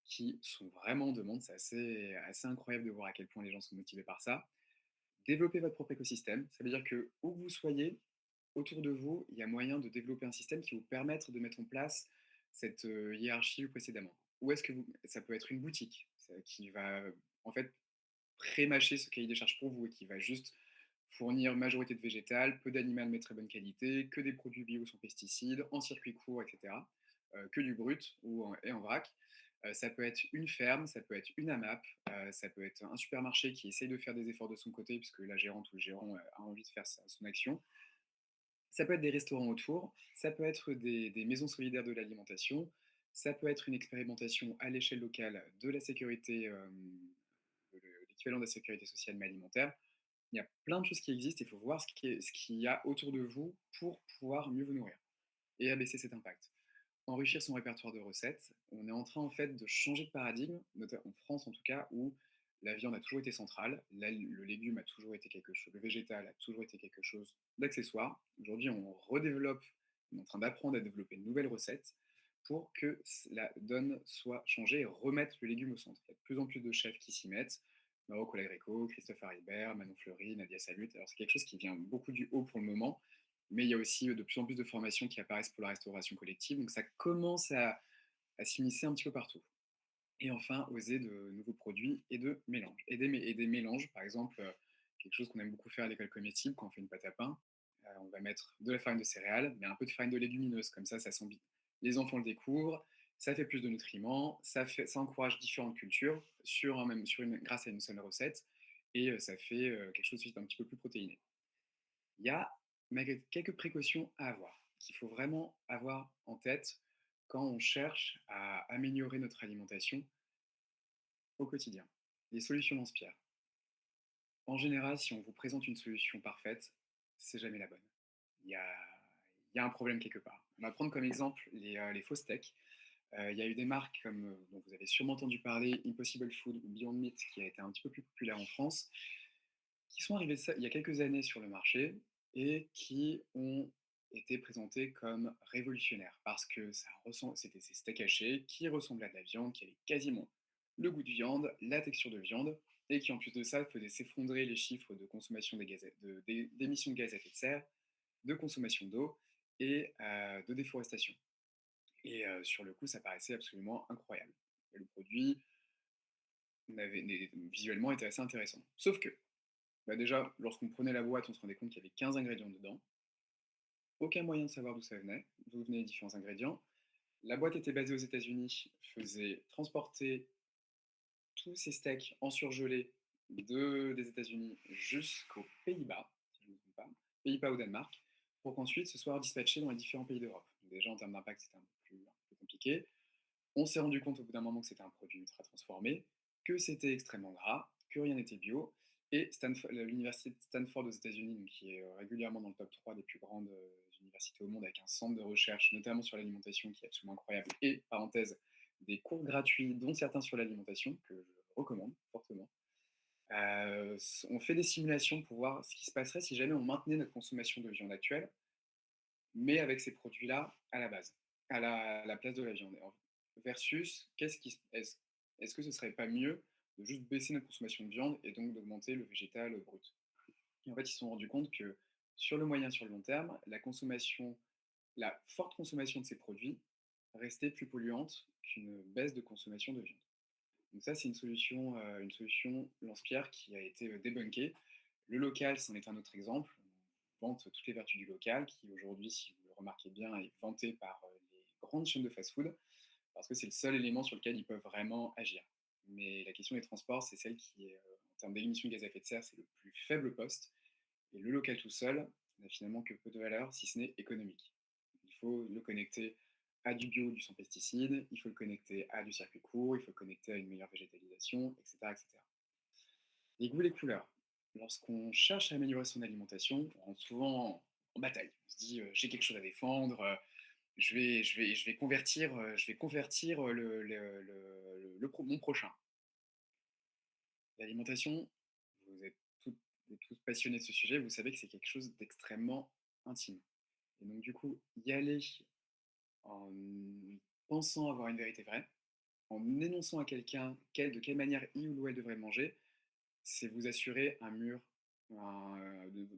qui sont vraiment en demande. C'est assez incroyable de voir à quel point les gens sont motivés par ça. Développer votre propre écosystème, ça veut dire que où que vous soyez, autour de vous, il y a moyen de développer un système qui vous permette de mettre en place cette hiérarchie précédemment. Où est-ce que ça peut être une boutique qui va en fait pré-mâcher ce cahier des charges pour vous et qui va juste fournir majorité de végétal, peu d'animal mais très bonne qualité, que des produits bio sans pesticides, en circuit court, etc. Que du brut et en vrac. Ça peut être une ferme, ça peut être une AMAP, ça peut être un supermarché qui essaye de faire des efforts de son côté, puisque la gérante ou le gérant a envie de faire son action. Ça peut être des restaurants autour, ça peut être des maisons solidaires de l'alimentation, ça peut être une expérimentation à l'échelle locale de la sécurité, l'équivalent de la sécurité sociale mais alimentaire. Il y a plein de choses qui existent, il faut voir ce qu'il y a autour de vous pour pouvoir mieux vous nourrir et abaisser cet impact. Enrichir son répertoire de recettes, on est en train en fait de changer de paradigme, notamment en France en tout cas, où la viande a toujours été centrale, le légume a toujours été quelque chose, le végétal a toujours été quelque chose d'accessoire. Aujourd'hui, on redéveloppe, on est en train d'apprendre à développer de nouvelles recettes pour que la donne soit changée et remettre le légume au centre. Il y a de plus en plus de chefs qui s'y mettent. Mauro Colagreco, Christophe Haribert, Manon Fleury, Nadia Salut. Alors c'est quelque chose qui vient beaucoup du haut pour le moment, mais il y a aussi de plus en plus de formations qui apparaissent pour la restauration collective. Donc ça commence à s'immiscer un petit peu partout. Et enfin, oser de nouveaux produits et de mélanges. Et des mélanges, par exemple, quelque chose qu'on aime beaucoup faire à l'école comestible quand on fait une pâte à pain. On va mettre de la farine de céréales, mais un peu de farine de légumineuse, comme ça s'embite. Les enfants le découvrent, ça fait plus de nutriments, ça encourage différentes cultures grâce à une seule recette, et ça fait quelque chose d'un petit peu plus protéiné. Il y a malgré quelques précautions à avoir, qu'il faut vraiment avoir en tête quand on cherche à améliorer notre alimentation au quotidien. Les solutions lance-pierre. En général, si on vous présente une solution parfaite, c'est jamais la bonne. Il y a il y a un problème quelque part. On va prendre comme exemple les faux steaks. Il y a eu des marques comme, dont vous avez sûrement entendu parler, Impossible Food ou Beyond Meat, qui a été un petit peu plus populaire en France, qui sont arrivés il y a quelques années sur le marché et qui ont été présentés comme révolutionnaires parce que c'était ces steaks hachés qui ressemblaient à de la viande, qui avaient quasiment le goût de viande, la texture de viande, et qui en plus de ça faisaient s'effondrer les chiffres de consommation d'émissions de gaz à effet de serre, de consommation d'eau et de déforestation. Et sur le coup, ça paraissait absolument incroyable. Et le produit visuellement était assez intéressant. Sauf que, bah déjà, lorsqu'on prenait la boîte, on se rendait compte qu'il y avait 15 ingrédients dedans. Aucun moyen de savoir d'où venaient les différents ingrédients. La boîte était basée aux États-Unis, faisait transporter tous ces steaks en surgelé des États-Unis jusqu'aux Pays-Bas, si je ne me trompe pas, Pays-Bas ou Danemark, pour qu'ensuite ce soit dispatché dans les différents pays d'Europe. Donc déjà, en termes d'impact, c'était un peu compliqué. On s'est rendu compte au bout d'un moment que c'était un produit ultra transformé, que c'était extrêmement gras, que rien n'était bio. Et l'université de Stanford aux États-Unis, donc qui est régulièrement dans le top 3 des plus grandes universités au monde, avec un centre de recherche, notamment sur l'alimentation, qui est absolument incroyable, et, parenthèse, des cours gratuits, dont certains sur l'alimentation, que je recommande fortement. On fait des simulations pour voir ce qui se passerait si jamais on maintenait notre consommation de viande actuelle, mais avec ces produits-là à la base, à la place de la viande. Versus, est-ce que ce serait pas mieux de juste baisser notre consommation de viande et donc d'augmenter le végétal brut? Et en fait, ils se sont rendus compte que sur le moyen, sur le long terme, la forte consommation de ces produits restait plus polluante qu'une baisse de consommation de viande. Donc ça, c'est une solution lance-pierre qui a été débunkée. Le local, c'en est un autre exemple. On vante toutes les vertus du local, qui aujourd'hui, si vous le remarquez bien, est vanté par les grandes chaînes de fast-food, parce que c'est le seul élément sur lequel ils peuvent vraiment agir. Mais la question des transports, c'est celle qui est, en termes d'émissions de gaz à effet de serre, c'est le plus faible poste. Et le local tout seul n'a finalement que peu de valeur, si ce n'est économique. Il faut le connecter à du bio, du sans pesticides, il faut le connecter à du circuit court, il faut le connecter à une meilleure végétalisation, etc. etc. Les goûts, les couleurs. Lorsqu'on cherche à améliorer son alimentation, on rentre souvent en bataille. On se dit, j'ai quelque chose à défendre, je vais convertir mon prochain. L'alimentation, vous êtes vous êtes tous passionnés de ce sujet, vous savez que c'est quelque chose d'extrêmement intime. Et donc du coup, y aller en pensant avoir une vérité vraie, en énonçant à quelqu'un de quelle manière il ou elle devrait manger, c'est vous assurer de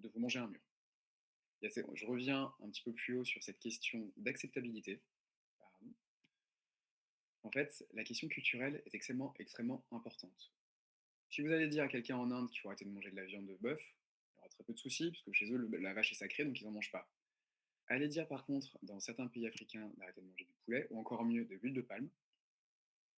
vous manger un mur. Je reviens un petit peu plus haut sur cette question d'acceptabilité. Pardon. En fait, la question culturelle est extrêmement importante. Si vous allez dire à quelqu'un en Inde qu'il faut arrêter de manger de la viande de bœuf, il y aura très peu de soucis, parce que chez eux, la vache est sacrée, donc ils n'en mangent pas. Allez dire par contre, dans certains pays africains, d'arrêter de manger du poulet, ou encore mieux, de l'huile de palme,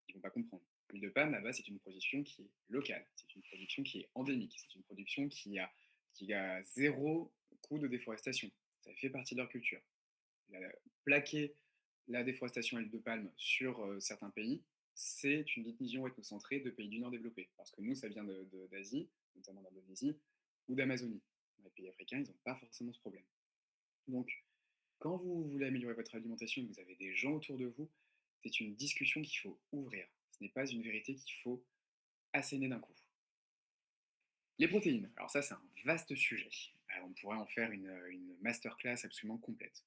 ils vont pas comprendre. L'huile de palme, là-bas, c'est une production qui est locale, c'est une production qui est endémique, c'est une production qui a zéro coût de déforestation. Ça fait partie de leur culture. Plaquer la déforestation à l'huile de palme sur certains pays, c'est une vision ethnocentrée de pays du Nord développés. Parce que nous, ça vient d'Asie, notamment d'Indonésie, ou d'Amazonie. Dans les pays africains, ils n'ont pas forcément ce problème. Donc, quand vous voulez améliorer votre alimentation et que vous avez des gens autour de vous, c'est une discussion qu'il faut ouvrir. Ce n'est pas une vérité qu'il faut asséner d'un coup. Les protéines, alors ça c'est un vaste sujet. On pourrait en faire une masterclass absolument complète.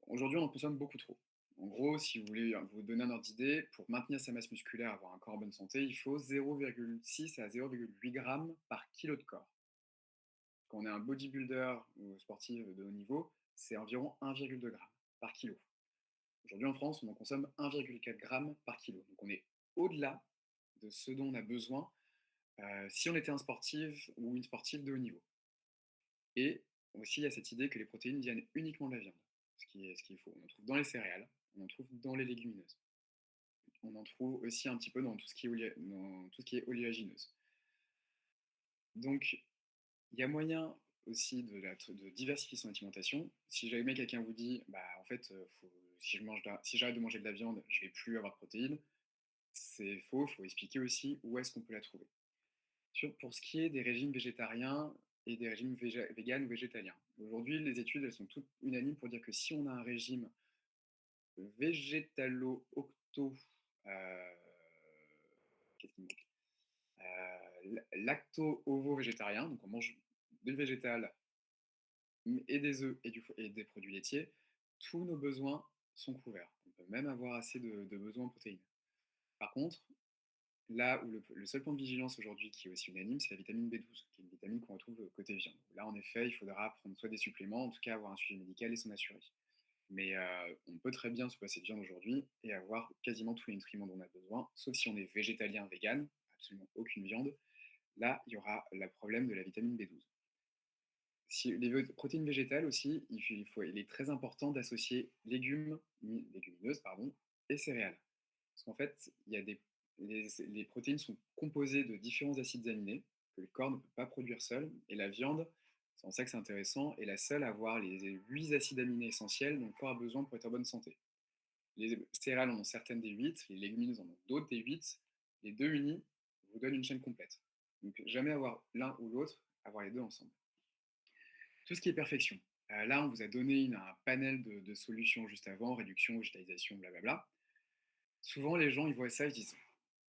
Aujourd'hui, on en consomme beaucoup trop. En gros, si vous voulez vous donner un ordre d'idée, pour maintenir sa masse musculaire, avoir un corps en bonne santé, il faut 0,6 à 0,8 grammes par kilo de corps. Quand on est un bodybuilder ou sportif de haut niveau, c'est environ 1,2 g par kilo. Aujourd'hui, en France, on en consomme 1,4 g par kilo. Donc on est au-delà de ce dont on a besoin si on était un sportif ou une sportive de haut niveau. Et aussi, il y a cette idée que les protéines viennent uniquement de la viande, ce qui est faux. On en trouve dans les céréales, on en trouve dans les légumineuses. On en trouve aussi un petit peu dans tout ce qui est, dans tout ce qui est oléagineuse. Donc, il y a moyen aussi de diversifier son alimentation. Si jamais quelqu'un vous dit, bah, en fait, si j'arrête de manger de la viande, je vais plus avoir de protéines, c'est faux, il faut expliquer aussi où est-ce qu'on peut la trouver. Pour ce qui est des régimes végétariens et des régimes véganes ou végétaliens. Aujourd'hui, les études, elles sont toutes unanimes pour dire que si on a un régime végétalo-octo, heu, qu'est-ce qu'il me dit? Lacto-ovo-végétarien, donc on mange du végétal, et des œufs et des produits laitiers, tous nos besoins sont couverts. On peut même avoir assez de besoins en protéines. Par contre, là où le seul point de vigilance aujourd'hui qui est aussi unanime, c'est la vitamine B12, qui est une vitamine qu'on retrouve côté viande. Là, en effet, il faudra prendre soit des suppléments, en tout cas avoir un suivi médical et s'en assurer. Mais on peut très bien se passer de viande aujourd'hui et avoir quasiment tous les nutriments dont on a besoin, sauf si on est végétalien, vegan, absolument aucune viande. Là, il y aura le problème de la vitamine B12. Si les protéines végétales aussi, il est très important d'associer légumineuses pardon, et céréales. Parce qu'en fait, les protéines sont composées de différents acides aminés que le corps ne peut pas produire seul. Et la viande, c'est en ça que c'est intéressant, est la seule à avoir les 8 acides aminés essentiels dont le corps a besoin pour être en bonne santé. Les céréales en ont certaines des 8, les légumineuses en ont d'autres des 8. Les deux unis vous donnent une chaîne complète. Donc jamais avoir l'un ou l'autre, avoir les deux ensemble. Tout ce qui est perfection. Là, on vous a donné un panel de solutions juste avant, réduction, végétalisation, blablabla. Souvent, les gens, ils voient ça, ils disent: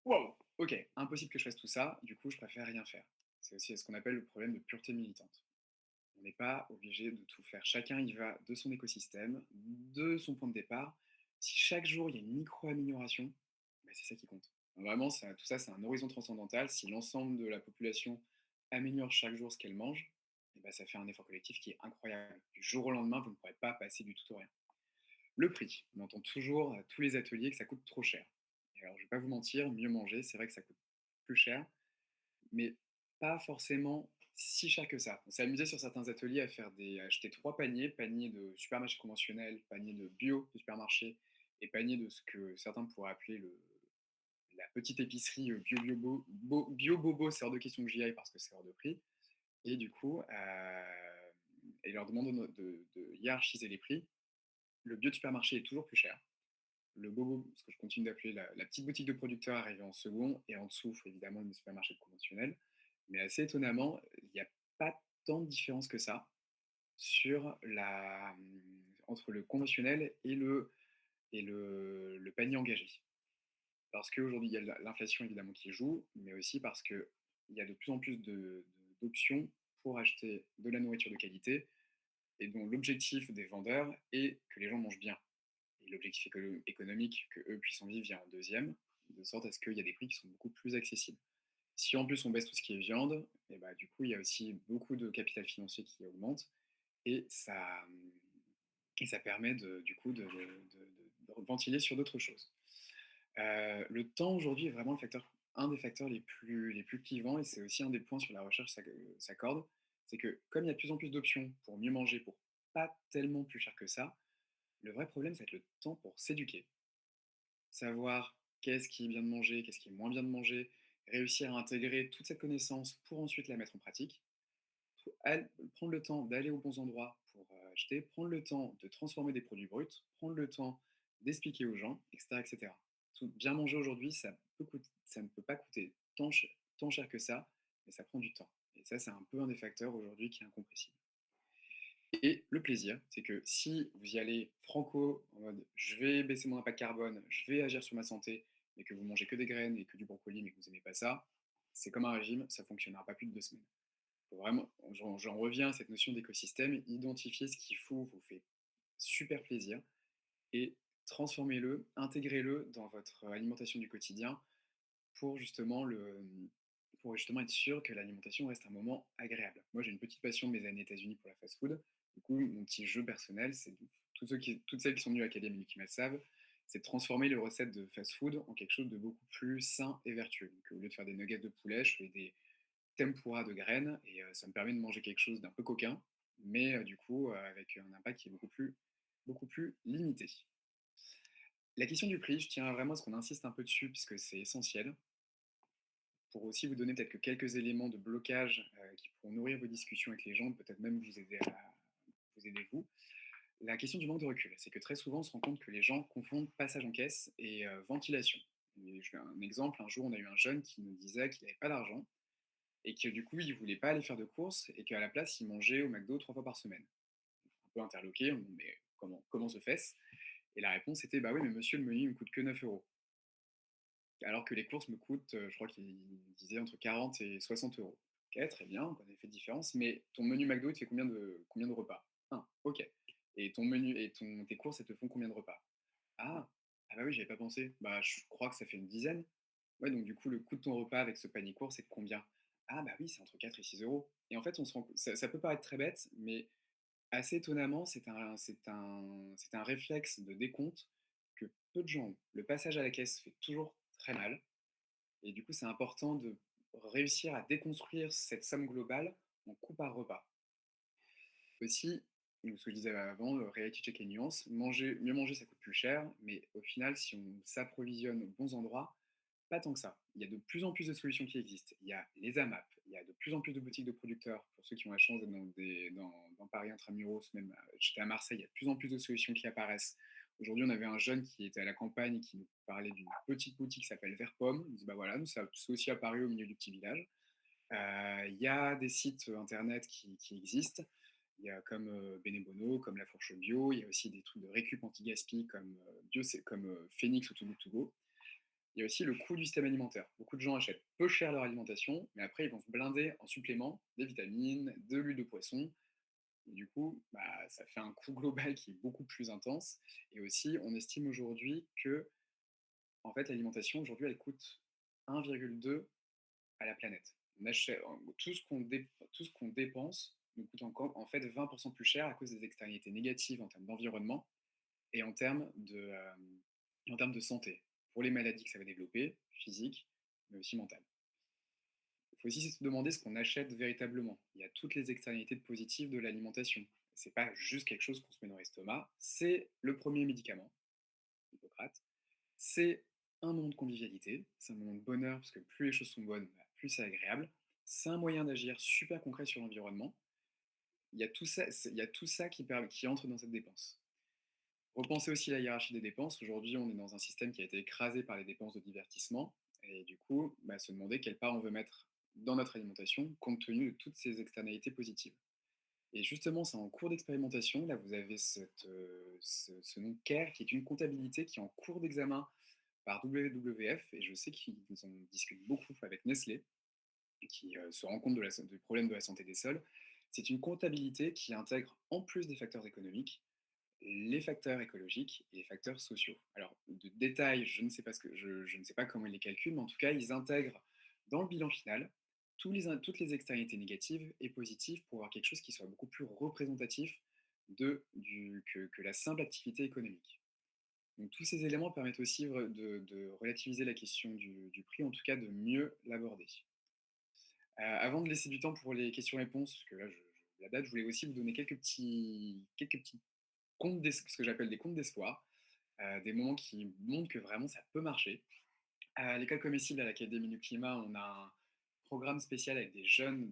«Waouh, OK, impossible que je fasse tout ça, du coup, je préfère rien faire». C'est aussi ce qu'on appelle le problème de pureté militante. On n'est pas obligé de tout faire. Chacun y va de son écosystème, de son point de départ. Si chaque jour, il y a une micro-amélioration, bah, c'est ça qui compte. Vraiment, tout ça, c'est un horizon transcendantal. Si l'ensemble de la population améliore chaque jour ce qu'elle mange, eh ben, ça fait un effort collectif qui est incroyable. Du jour au lendemain, vous ne pourrez pas passer du tout au rien. Le prix. On entend toujours à tous les ateliers que ça coûte trop cher. Et alors, je ne vais pas vous mentir, mieux manger, c'est vrai que ça coûte plus cher, mais pas forcément si cher que ça. On s'est amusé sur certains ateliers à acheter 3 paniers, panier de supermarché conventionnel, panier de bio de supermarché et panier de ce que certains pourraient appeler la petite épicerie bio bobo, c'est hors de question que j'y aille parce que c'est hors de prix. Et du coup, et leur demande de hiérarchiser les prix. Le bio de supermarché est toujours plus cher. Le bobo, ce que je continue d'appeler la petite boutique de producteur, arrivé en second, et en dessous, évidemment, le supermarché conventionnel. Mais assez étonnamment, il n'y a pas tant de différence que ça entre le conventionnel et le panier engagé. Parce qu'aujourd'hui, il y a l'inflation évidemment qui joue, mais aussi parce qu'il y a de plus en plus d'options pour acheter de la nourriture de qualité, et dont l'objectif des vendeurs est que les gens mangent bien. Et l'objectif économique, qu'eux puissent en vivre, vient en deuxième, de sorte à ce qu'il y a des prix qui sont beaucoup plus accessibles. Si en plus on baisse tout ce qui est viande, et bah, du coup, il y a aussi beaucoup de capital financier qui augmente, et ça permet du coup de ventiler sur d'autres choses. Le temps aujourd'hui est vraiment un des facteurs les plus clivants, et c'est aussi un des points sur la recherche s'accorde. C'est que comme il y a de plus en plus d'options pour mieux manger, pour pas tellement plus cher que ça, le vrai problème, ça va être le temps pour s'éduquer. Savoir qu'est-ce qui est bien de manger, qu'est-ce qui est moins bien de manger, réussir à intégrer toute cette connaissance pour ensuite la mettre en pratique, prendre le temps d'aller aux bons endroits pour acheter, prendre le temps de transformer des produits bruts, prendre le temps d'expliquer aux gens, etc. etc. Bien manger aujourd'hui, ça ne peut pas coûter tant cher que ça, mais ça prend du temps. Et ça, c'est un peu un des facteurs aujourd'hui qui est incompressible. Et le plaisir, c'est que si vous y allez franco, en mode je vais baisser mon impact carbone, je vais agir sur ma santé, mais que vous mangez que des graines et que du brocoli, mais que vous n'aimez pas ça, c'est comme un régime, ça fonctionnera pas plus de 2 semaines. Faut vraiment, j'en reviens à cette notion d'écosystème, identifier ce qui vous fait super plaisir et transformez-le, intégrez-le dans votre alimentation du quotidien pour justement, pour justement être sûr que l'alimentation reste un moment agréable. Moi, j'ai une petite passion de mes années États-Unis pour la fast-food. Du coup, mon petit jeu personnel, c'est toutes celles qui sont venues à l'Académie du qui le savent, c'est de transformer les recettes de fast-food en quelque chose de beaucoup plus sain et vertueux. Donc, au lieu de faire des nuggets de poulet, je fais des tempura de graines, et ça me permet de manger quelque chose d'un peu coquin, mais du coup, avec un impact qui est beaucoup plus limité. La question du prix, je tiens vraiment à ce qu'on insiste un peu dessus puisque c'est essentiel. Pour aussi vous donner peut-être que quelques éléments de blocage, qui pourront nourrir vos discussions avec les gens, peut-être même vous aider vous. La question du manque de recul, c'est que très souvent, on se rend compte que les gens confondent passage en caisse et ventilation. Et je fais un exemple, un jour, on a eu un jeune qui nous disait qu'il n'avait pas d'argent et que du coup, il voulait pas aller faire de courses et qu'à la place, il mangeait au McDo 3 fois par semaine. Un peu interloqué, on dit: «Mais comment se fait-ce?» Et la réponse était: «Bah oui, mais monsieur, le menu, il me coûte que 9 €, alors que les courses me coûtent, je crois qu'il disait entre 40 et 60 €. OK, très bien, donc on a fait de différence, mais ton menu McDo, il te fait combien de repas? 1, OK. Et ton menu et tes courses, elles te font combien de repas? Ah! Ah bah oui, j'y avais pas pensé. Bah, je crois que ça fait une dizaine. Ouais, donc du coup, le coût de ton repas avec ce panier court, c'est de combien? Ah bah oui, c'est entre 4 et 6 €. Et en fait, on se rend co ça peut paraître très bête, mais assez étonnamment, c'est un réflexe de décompte que peu de gens ont. Le passage à la caisse fait toujours très mal et du coup, c'est important de réussir à déconstruire cette somme globale en coût par repas. Aussi, donc ce que je disais avant, le reality check et nuance, mieux manger, ça coûte plus cher, mais au final, si on s'approvisionne aux bons endroits, pas tant que ça. Il y a de plus en plus de solutions qui existent. Il y a les AMAP, il y a de plus en plus de boutiques de producteurs. Pour ceux qui ont la chance d'être dans Paris intramuros, même j'étais à Marseille, il y a de plus en plus de solutions qui apparaissent. Aujourd'hui, on avait un jeune qui était à la campagne qui nous parlait d'une petite boutique qui s'appelle Vert Pomme. Il dit bah voilà, nous, c'est aussi à Paris au milieu du petit village. Il y a des sites internet qui existent. Il y a comme Benebono, comme La Fourche Bio. Il y a aussi des trucs de récup anti-gaspi comme, comme Phoenix ou Too Good To Go. Il y a aussi le coût du système alimentaire. Beaucoup de gens achètent peu cher leur alimentation, mais après ils vont se blinder en suppléments, des vitamines, de l'huile de poisson. Et du coup, bah, ça fait un coût global qui est beaucoup plus intense. Et aussi, on estime aujourd'hui que en fait, l'alimentation, aujourd'hui, elle coûte 1,2 à la planète. Tout ce qu'on dépense nous coûte encore en fait 20% plus cher à cause des externalités négatives en termes d'environnement et en termes de santé, pour les maladies que ça va développer, physiques, mais aussi mentales. Il faut aussi se demander ce qu'on achète véritablement. Il y a toutes les externalités positives de l'alimentation. C'est pas juste quelque chose qu'on se met dans l'estomac, c'est le premier médicament, Hippocrate. C'est un moment de convivialité, c'est un moment de bonheur, parce que plus les choses sont bonnes, bah, plus c'est agréable. C'est un moyen d'agir super concret sur l'environnement. Il y a tout ça qui entre dans cette dépense. Repensez aussi la hiérarchie des dépenses. Aujourd'hui, on est dans un système qui a été écrasé par les dépenses de divertissement. Et du coup, bah, se demander quelle part on veut mettre dans notre alimentation, compte tenu de toutes ces externalités positives. Et justement, c'est en cours d'expérimentation. Là, vous avez ce nom CARE, qui est une comptabilité qui est en cours d'examen par WWF. Et je sais qu'ils en discutent beaucoup avec Nestlé, qui se rend compte du problème de la santé des sols. C'est une comptabilité qui intègre, en plus des facteurs économiques, les facteurs écologiques et les facteurs sociaux. Alors, de détails, je ne sais pas comment ils les calculent, mais en tout cas, ils intègrent dans le bilan final toutes les externalités négatives et positives pour avoir quelque chose qui soit beaucoup plus représentatif que la simple activité économique. Donc, tous ces éléments permettent aussi de relativiser la question du prix, en tout cas de mieux l'aborder. Avant de laisser du temps pour les questions-réponses, parce que là, la date, je voulais aussi vous donner quelques petits ce que j'appelle des contes d'espoir, des moments qui montrent que vraiment ça peut marcher. À l'école comestible à l'Académie du climat, on a un programme spécial avec des jeunes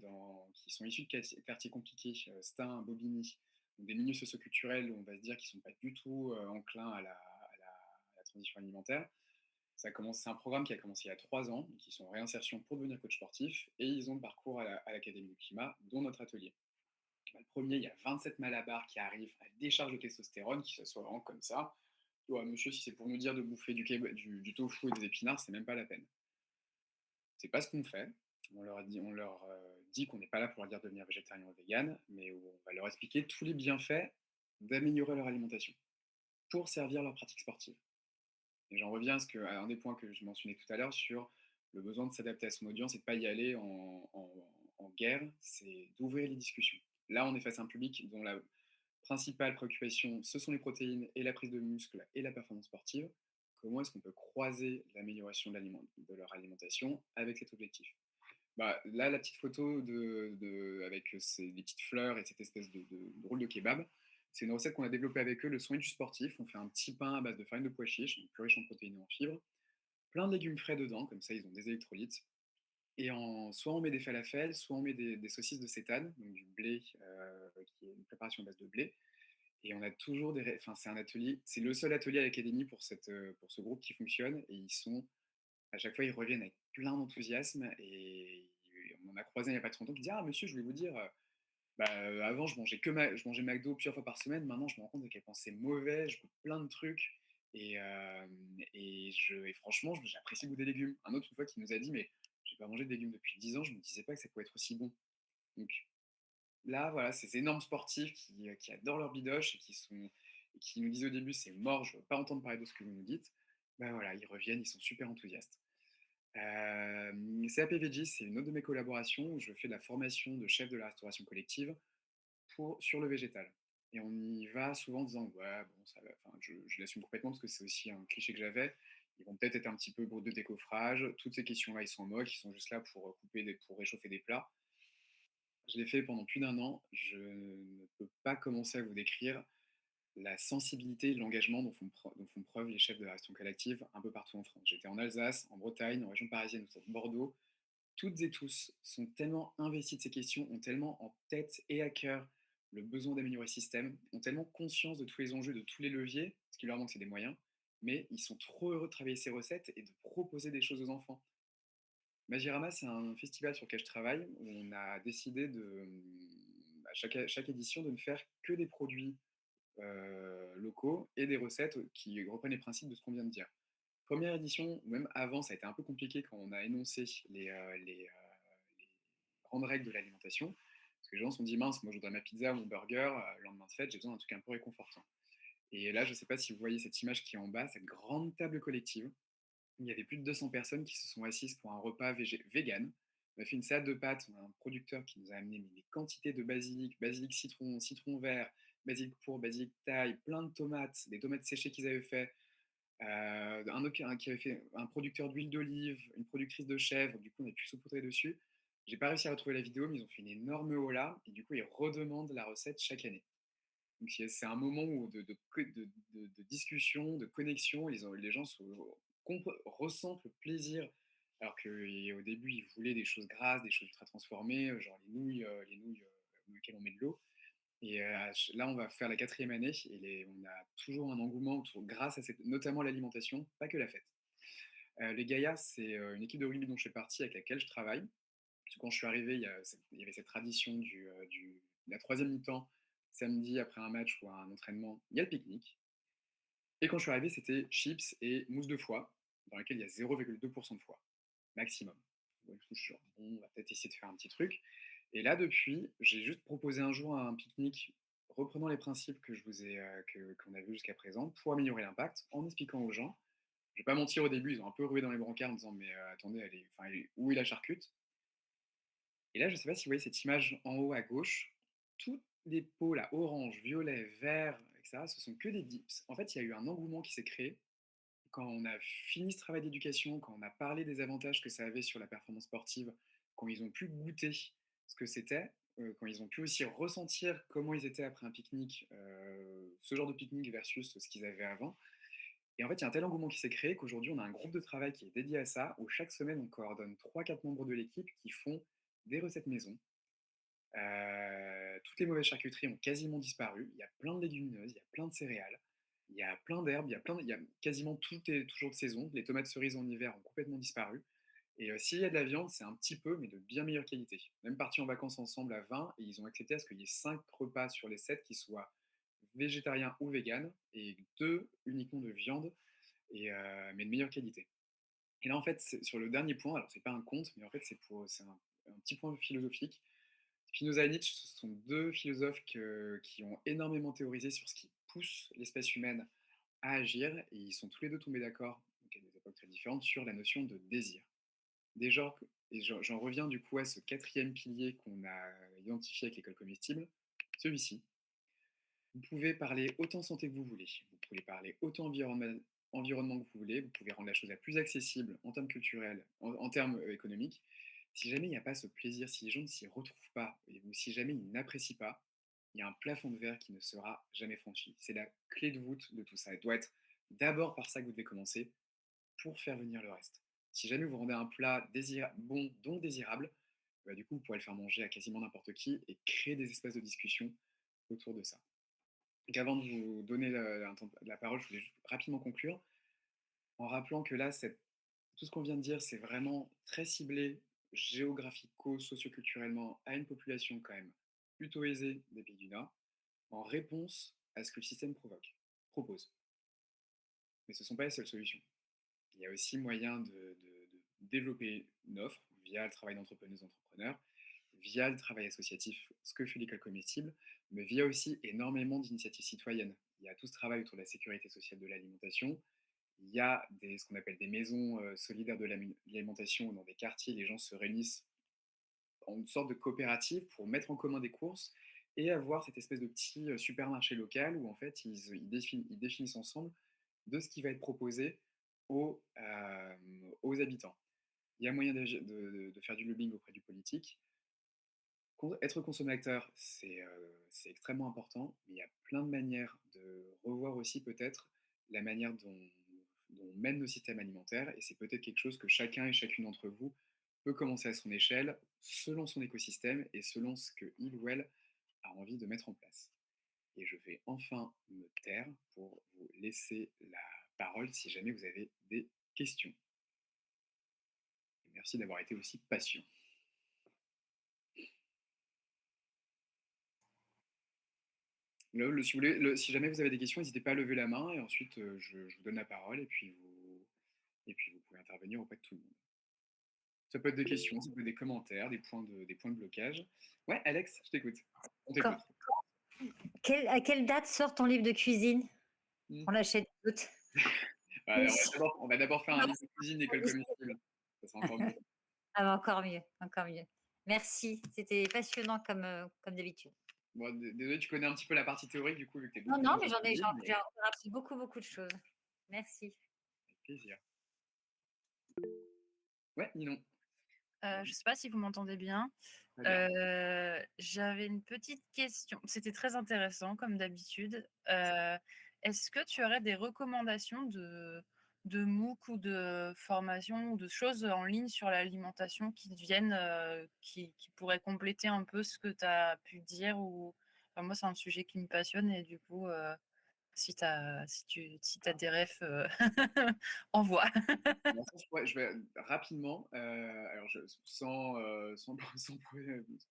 qui sont issus de quartiers compliqués, Stein, Bobigny, donc des milieux socioculturels où on va se dire qu'ils ne sont pas du tout enclins à la transition alimentaire. C'est un programme qui a commencé il y a 3 ans, qui sont en réinsertion pour devenir coach sportif, et ils ont le parcours à l'Académie du climat, dont notre atelier. Bah, le premier, il y a 27 malabars qui arrivent à décharge de testostérone, qui s'assoient vraiment comme ça. Ouais, monsieur, si c'est pour nous dire de bouffer du tofu et des épinards, c'est même pas la peine. C'est pas ce qu'on fait. On leur dit qu'on n'est pas là pour leur dire de devenir végétarien ou vegan, mais on va leur expliquer tous les bienfaits d'améliorer leur alimentation pour servir leur pratique sportive. Et j'en reviens à un des points que je mentionnais tout à l'heure sur le besoin de s'adapter à son audience et de ne pas y aller en guerre, c'est d'ouvrir les discussions. Là, on est face à un public dont la principale préoccupation, ce sont les protéines et la prise de muscle et la performance sportive. Comment est-ce qu'on peut croiser l'amélioration de leur alimentation avec cet objectif? Bah, là, la petite photo avec des petites fleurs et cette espèce de rôle de kebab, c'est une recette qu'on a développée avec eux, le sandwich sportif. On fait un petit pain à base de farine de pois chiches, donc plus riche en protéines et en fibres, plein de légumes frais dedans, comme ça ils ont des électrolytes. Et soit on met des falafels, soit on met des saucisses de sétane, donc du blé, qui est une préparation à base de blé. Et on a toujours enfin, c'est un atelier, c'est le seul atelier à l'académie pour ce groupe qui fonctionne. Et à chaque fois, ils reviennent avec plein d'enthousiasme et on a croisé il n'y a pas très longtemps qui dit: «Ah monsieur, je voulais vous dire, avant je mangeais McDo plusieurs fois par semaine, maintenant je me rends compte à quel point c'est mauvais, je goûte plein de trucs et franchement j'apprécie le goût des légumes». Un autre une fois qui nous a dit: «Mais j'ai pas mangé de légumes depuis 10 ans, je me disais pas que ça pouvait être aussi bon». Donc là, voilà, ces énormes sportifs qui adorent leur bidoche et qui nous disaient au début: «C'est mort, je veux pas entendre parler de ce que vous nous dites», bah, voilà, ils reviennent, ils sont super enthousiastes. CAPVG, c'est une autre de mes collaborations où je fais de la formation de chef de la restauration collective sur le végétal. Et on y va souvent en disant: «Ouais, bon, ça va», enfin, je l'assume complètement parce que c'est aussi un cliché que j'avais. Ils vont peut-être être un petit peu brut de décoffrage. Toutes ces questions-là, ils s'en moquent, ils sont juste là pour, pour réchauffer des plats. Je l'ai fait pendant plus d'un an. Je ne peux pas commencer à vous décrire la sensibilité et l'engagement dont font preuve les chefs de la restauration collective un peu partout en France. J'étais en Alsace, en Bretagne, en région parisienne, ou à Bordeaux. Toutes et tous sont tellement investis de ces questions, ont tellement en tête et à cœur le besoin d'améliorer le système, ont tellement conscience de tous les enjeux, de tous les leviers, ce qui leur manque, c'est des moyens, mais ils sont trop heureux de travailler ces recettes et de proposer des choses aux enfants. Magirama, c'est un festival sur lequel je travaille, où on a décidé à chaque édition, de ne faire que des produits locaux et des recettes qui reprennent les principes de ce qu'on vient de dire. Première édition, ou même avant, ça a été un peu compliqué quand on a énoncé les grandes règles de l'alimentation. Parce que les gens se sont dit: «Mince, moi je voudrais ma pizza ou mon burger, le lendemain de fête, j'ai besoin d'un truc un peu réconfortant». Et là, je ne sais pas si vous voyez cette image qui est en bas, cette grande table collective. Il y avait plus de 200 personnes qui se sont assises pour un repas vegan. On a fait une salade de pâtes, on a un producteur qui nous a amené mais des quantités de basilic, basilic citron, citron vert, basilic pourpre, basilic thaï, plein de tomates, des tomates séchées qu'ils avaient fait. Un autre qui avait fait un producteur d'huile d'olive, une productrice de chèvre, du coup on a pu saupoudrer dessus. J'ai pas réussi à retrouver la vidéo, mais ils ont fait une énorme hola et du coup ils redemandent la recette chaque année. Donc c'est un moment où de discussion, de connexion, les gens ressentent le plaisir, alors qu'au début ils voulaient des choses grasses, des choses ultra transformées, genre les nouilles dans lesquelles on met de l'eau. Et là, on va faire la quatrième année et on a toujours un engouement autour, grâce à notamment l'alimentation, pas que la fête. Les Gaillards, c'est une équipe de rugby dont je fais partie, avec laquelle je travaille. Parce que quand je suis arrivé, il y avait cette tradition de la troisième mi-temps, samedi après un match ou un entraînement, il y a le pique-nique. Et quand je suis arrivé, c'était chips et mousse de foie, dans laquelle il y a 0,2% de foie, maximum. Donc, du coup, je suis genre, bon, on va peut-être essayer de faire un petit truc. Et là, depuis, j'ai juste proposé un jour un pique-nique, reprenant les principes qu'on a vus jusqu'à présent, pour améliorer l'impact, en expliquant aux gens. Je vais pas mentir, au début, ils ont un peu rué dans les brancards en disant: «Mais attendez, où est la charcute?» Et là, je ne sais pas si vous voyez cette image en haut à gauche, toutes les pots là, orange, violet, vert, etc., ce sont que des dips. En fait, il y a eu un engouement qui s'est créé quand on a fini ce travail d'éducation, quand on a parlé des avantages que ça avait sur la performance sportive, quand ils ont pu goûter ce que c'était, quand ils ont pu aussi ressentir comment ils étaient après un pique-nique, ce genre de pique-nique versus ce qu'ils avaient avant. Et en fait, il y a un tel engouement qui s'est créé qu'aujourd'hui, on a un groupe de travail qui est dédié à ça, où chaque semaine, on coordonne 3 4 membres de l'équipe qui font des recettes maison. Toutes les mauvaises charcuteries ont quasiment disparu. Il y a plein de légumineuses, il y a plein de céréales, il y a plein d'herbes, il y a quasiment tout est toujours de saison. Les tomates cerises en hiver ont complètement disparu et s'il y a de la viande, c'est un petit peu, mais de bien meilleure qualité. On est même partis en vacances ensemble à 20 et ils ont accepté à ce qu'il y ait 5 repas sur les 7 qui soient végétariens ou véganes et 2 uniquement de viande mais de meilleure qualité. Et là, en fait, sur le dernier point, alors c'est pas un conte, mais en fait, c'est un petit point philosophique. Spinoza et Nietzsche, ce sont 2 philosophes qui ont énormément théorisé sur ce qui pousse l'espèce humaine à agir et ils sont tous les 2 tombés d'accord, donc à des époques très différentes, sur la notion de désir. Déjà et j'en reviens du coup à ce quatrième pilier qu'on a identifié avec l'école comestible, celui-ci. Vous pouvez parler autant santé que vous voulez, vous pouvez parler autant environnement que vous voulez, vous pouvez rendre la chose la plus accessible en termes culturels, en termes économiques. Si jamais il n'y a pas ce plaisir, si les gens ne s'y retrouvent pas, ou si jamais ils n'apprécient pas, il y a un plafond de verre qui ne sera jamais franchi. C'est la clé de voûte de tout ça. Elle doit être d'abord par ça que vous devez commencer pour faire venir le reste. Si jamais vous rendez un plat bon, donc désirable, bah, du coup, vous pourrez le faire manger à quasiment n'importe qui et créer des espaces de discussion autour de ça. Donc avant de vous donner la parole, je voulais juste rapidement conclure en rappelant que là, tout ce qu'on vient de dire, c'est vraiment très ciblé géographico-socioculturellement à une population quand même plutôt aisée des pays du Nord, en réponse à ce que le système propose. Mais ce ne sont pas les seules solutions. Il y a aussi moyen de développer une offre via le travail d'entrepreneuses entrepreneurs, via le travail associatif, ce que fait l'école comestible, mais via aussi énormément d'initiatives citoyennes. Il y a tout ce travail autour de la sécurité sociale de l'alimentation. Il y a ce qu'on appelle des maisons solidaires de l'alimentation dans des quartiers. Les gens se réunissent en une sorte de coopérative pour mettre en commun des courses et avoir cette espèce de petit supermarché local où en fait ils définissent ensemble de ce qui va être proposé aux habitants. Il y a moyen de faire du lobbying auprès du politique. Être consommateur, c'est extrêmement important, mais il y a plein de manières de revoir aussi peut-être la manière dont on mène nos systèmes alimentaires, et c'est peut-être quelque chose que chacun et chacune d'entre vous peut commencer à son échelle, selon son écosystème et selon ce qu'il ou elle a envie de mettre en place. Et je vais enfin me taire pour vous laisser la parole si jamais vous avez des questions. Et merci d'avoir été aussi patient. Si jamais vous avez des questions, n'hésitez pas à lever la main et ensuite je vous donne la parole et puis vous pouvez intervenir auprès de tout le monde. Ça peut être des questions, ça peut être des commentaires, des points de blocage. Ouais, Alex, je t'écoute. On t'écoute. Quand- à quelle date sort ton livre de cuisine? Hmm. On l'achète toutes. On va d'abord faire un livre de cuisine d'école comestible. Ça sera encore mieux. Ah bah, encore mieux, encore mieux. Merci, c'était passionnant comme d'habitude. Bon, désolé, tu connais un petit peu la partie théorique du coup, vu que tu es Non, beaucoup non, dans mais le livre, mais j'ai appris beaucoup, beaucoup de choses. Merci. avec plaisir. Ouais, Ninon. Je ne sais pas si vous m'entendez bien. Très bien. J'avais une petite question. C'était très intéressant, comme d'habitude. Est-ce que tu aurais des recommandations de MOOC ou de formation ou de choses en ligne sur l'alimentation qui pourraient compléter un peu ce que tu as pu dire enfin, moi, c'est un sujet qui me passionne et du coup, si tu as des refs, envoie. Je vais rapidement, alors sans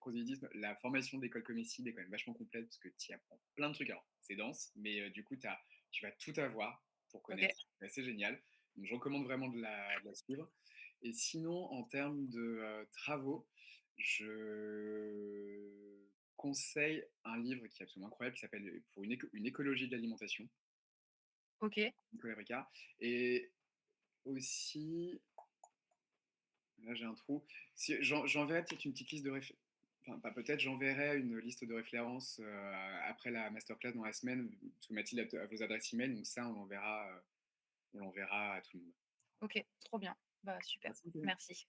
prosélytisme, la formation d'école comestible est quand même vachement complète parce que tu y apprends plein de trucs. Alors, c'est dense, mais du coup, tu vas tout avoir pour connaître. Ok. C'est assez génial. Donc, je recommande vraiment de la suivre. Et sinon, en termes de travaux, je conseille un livre qui est absolument incroyable qui s'appelle Pour une écologie de l'alimentation, Ok. Nicolas Ricard. Et aussi, là j'ai un trou. J'enverrai peut-être une petite liste de références. Enfin, pas peut-être, j'enverrai une liste de références après la masterclass dans la semaine, parce que Mathilde a vos adresses email, donc ça on l'enverra à tout le monde. Ok, trop bien. Bah, super. Merci.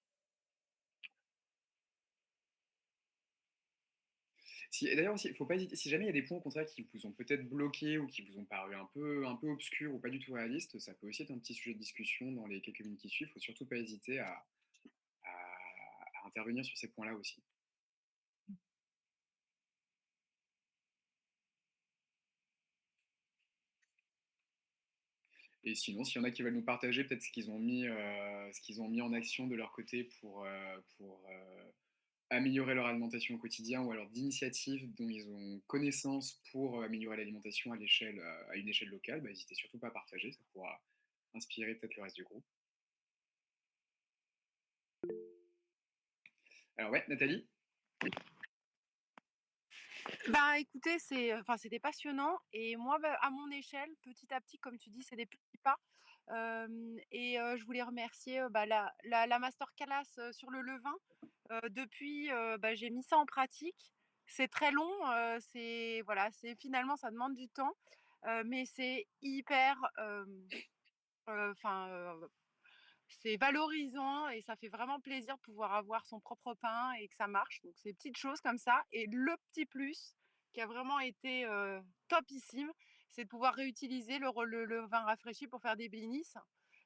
Et d'ailleurs aussi, il ne faut pas hésiter, si jamais il y a des points au contraire qui vous ont peut-être bloqué ou qui vous ont paru un peu obscurs ou pas du tout réalistes, ça peut aussi être un petit sujet de discussion dans les quelques minutes qui suivent. Il ne faut surtout pas hésiter à intervenir sur ces points-là aussi. Et sinon, s'il y en a qui veulent nous partager peut-être ce qu'ils ont mis en action de leur côté pour améliorer leur alimentation au quotidien ou alors d'initiatives dont ils ont connaissance pour améliorer l'alimentation à une échelle locale, bah, n'hésitez surtout pas à partager, ça pourra inspirer peut-être le reste du groupe. Alors ouais, Nathalie. Bah écoutez, c'était passionnant et moi, bah, à mon échelle, petit à petit, comme tu dis, c'est des petits pas. Je voulais remercier la masterclass sur le levain. Depuis, j'ai mis ça en pratique. C'est très long, voilà, finalement ça demande du temps, mais c'est hyper, enfin, c'est valorisant et ça fait vraiment plaisir de pouvoir avoir son propre pain et que ça marche. Donc, c'est des petites choses comme ça. Et le petit plus qui a vraiment été topissime, c'est de pouvoir réutiliser le vin rafraîchi pour faire des blinis.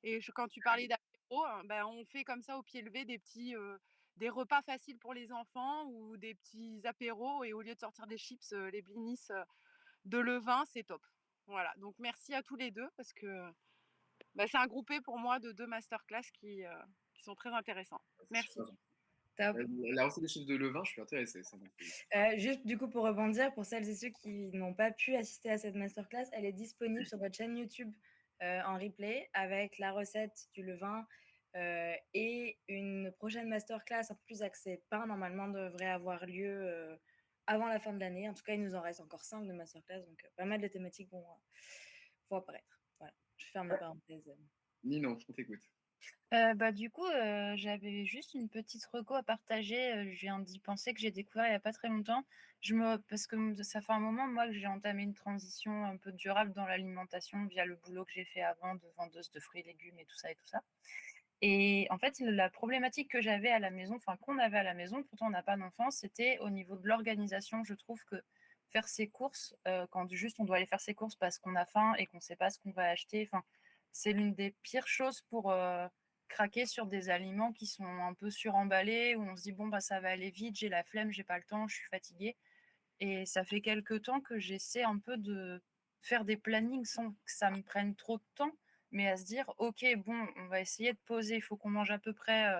Et quand tu parlais d'apéro, hein, on fait comme ça au pied levé des repas faciles pour les enfants ou des petits apéros. Et au lieu de sortir des chips, les blinis de levain, c'est top. Voilà, donc merci à tous les deux parce que c'est un groupé pour moi de 2 masterclass qui sont très intéressants. Merci. Top. La recette des chips de levain, je suis intéressé. Ça m'intéresse. Juste du coup pour rebondir, pour celles et ceux qui n'ont pas pu assister à cette masterclass, elle est disponible sur votre chaîne YouTube en replay avec la recette du levain et une prochaine masterclass un peu plus axée pain, normalement devrait avoir lieu avant la fin de l'année. En tout cas, il nous en reste encore 5 de masterclass, donc pas mal de thématiques vont apparaître. Voilà, je ferme la parenthèse. Ninon, on t'écoute. Du coup, j'avais juste une petite reco à partager. Je viens d'y penser, que j'ai découvert il y a pas très longtemps. Parce que ça fait un moment, moi, que j'ai entamé une transition un peu durable dans l'alimentation via le boulot que j'ai fait avant de vendeuse de fruits et légumes et tout ça et tout ça. Et en fait, la problématique que j'avais à la maison, enfin qu'on avait à la maison, pourtant on n'a pas d'enfant, c'était au niveau de l'organisation. Je trouve que faire ses courses, quand juste on doit aller faire ses courses parce qu'on a faim et qu'on ne sait pas ce qu'on va acheter, enfin, c'est l'une des pires choses pour craquer sur des aliments qui sont un peu suremballés, où on se dit bon bah ça va aller vite, j'ai la flemme, j'ai pas le temps, je suis fatiguée. Et ça fait quelques temps que j'essaie un peu de faire des plannings sans que ça me prenne trop de temps, mais à se dire, ok, bon, on va essayer de poser, il faut qu'on mange à peu près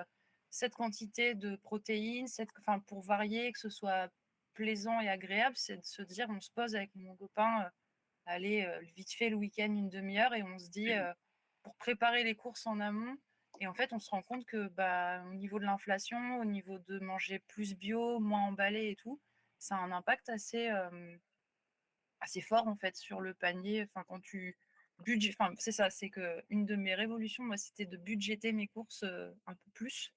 cette quantité de protéines, enfin, pour varier, que ce soit plaisant et agréable, c'est de se dire, on se pose avec mon copain, allez, vite fait le week-end, une demi-heure, et on se dit, pour préparer les courses en amont, et en fait, on se rend compte que bah, au niveau de l'inflation, au niveau de manger plus bio, moins emballé et tout, ça a un impact assez fort en fait sur le panier. Enfin, quand tu enfin, c'est ça, c'est que une de mes révolutions, moi, c'était de budgéter mes courses un peu plus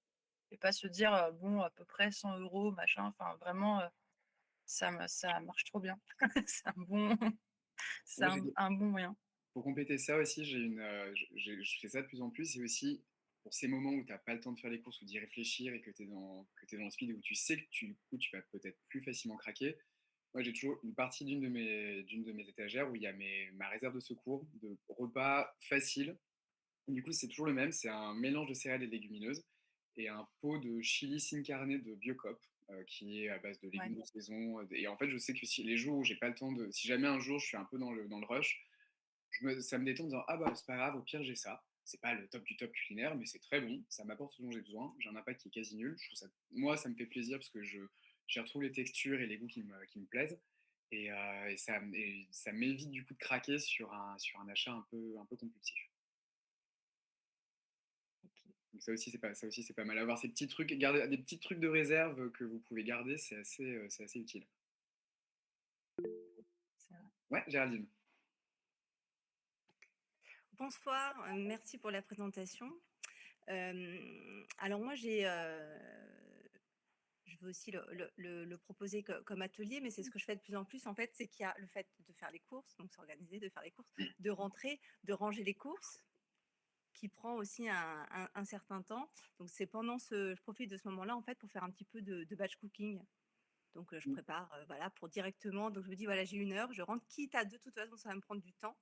et pas se dire bon à peu près 100 euros machin. Enfin, vraiment, ça marche trop bien. C'est un bon, c'est Moi, un bon moyen. pour compléter ça aussi, je fais ça de plus en plus. Et aussi, pour ces moments où tu n'as pas le temps de faire les courses ou d'y réfléchir et que tu es dans le speed, où tu sais que du coup, tu vas peut-être plus facilement craquer. Moi, j'ai toujours une partie d'une de mes étagères où il y a ma réserve de secours, de repas faciles. Du coup, c'est toujours le même. C'est un mélange de céréales et de légumineuses et un pot de chili sin carne de Biocop, qui est à base de légumes de saison. Et en fait, je sais que si les jours où j'ai pas le temps si jamais un jour je suis un peu dans le rush, ça me détend en disant ah bah c'est pas grave, au pire j'ai ça. C'est pas le top du top culinaire, mais c'est très bon. Ça m'apporte ce dont j'ai besoin. J'ai un impact qui est quasi nul. Je trouve ça, moi, ça me fait plaisir parce que j'y retrouve les textures et les goûts qui me plaisent. Et ça m'évite du coup de craquer sur un achat un peu compulsif. Donc ça aussi, c'est pas mal. Avoir ces petits trucs, garder des petits trucs de réserve que vous pouvez garder, c'est assez utile. Ouais, Géraldine. Bonsoir, merci pour la présentation. Alors moi, je veux aussi le proposer comme atelier, mais c'est ce que je fais de plus en plus, en fait, c'est qu'il y a le fait de faire les courses, donc s'organiser, de faire les courses, de rentrer, de ranger les courses, qui prend aussi un certain temps. Donc c'est je profite de ce moment-là, en fait, pour faire un petit peu de batch cooking. Donc je prépare, voilà, pour directement. Donc je me dis, voilà, j'ai 1 heure, je rentre, quitte à de toute façon, ça va me prendre du temps.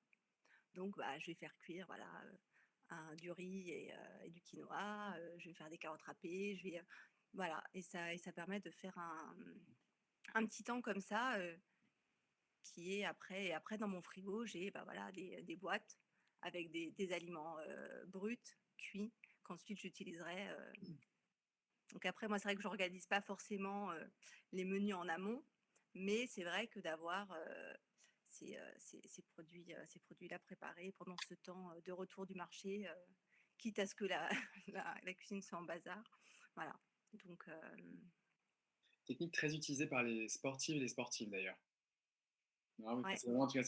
Donc bah, je vais faire cuire, voilà, du riz et du quinoa. Je vais faire des carottes râpées. Voilà, et ça permet de faire un petit temps comme ça, qui est après. Et après, dans mon frigo, j'ai bah, voilà, des boîtes avec des aliments bruts, cuits, qu'ensuite j'utiliserai. Donc après, moi, c'est vrai que je n'organise pas forcément les menus en amont, mais c'est vrai que d'avoir ces produits-là préparés pendant ce temps de retour du marché, quitte à ce que la cuisine soit en bazar. Voilà. Donc, Technique très utilisée par les sportives et les sportifs d'ailleurs. Non, mais ouais. c'est vraiment un truc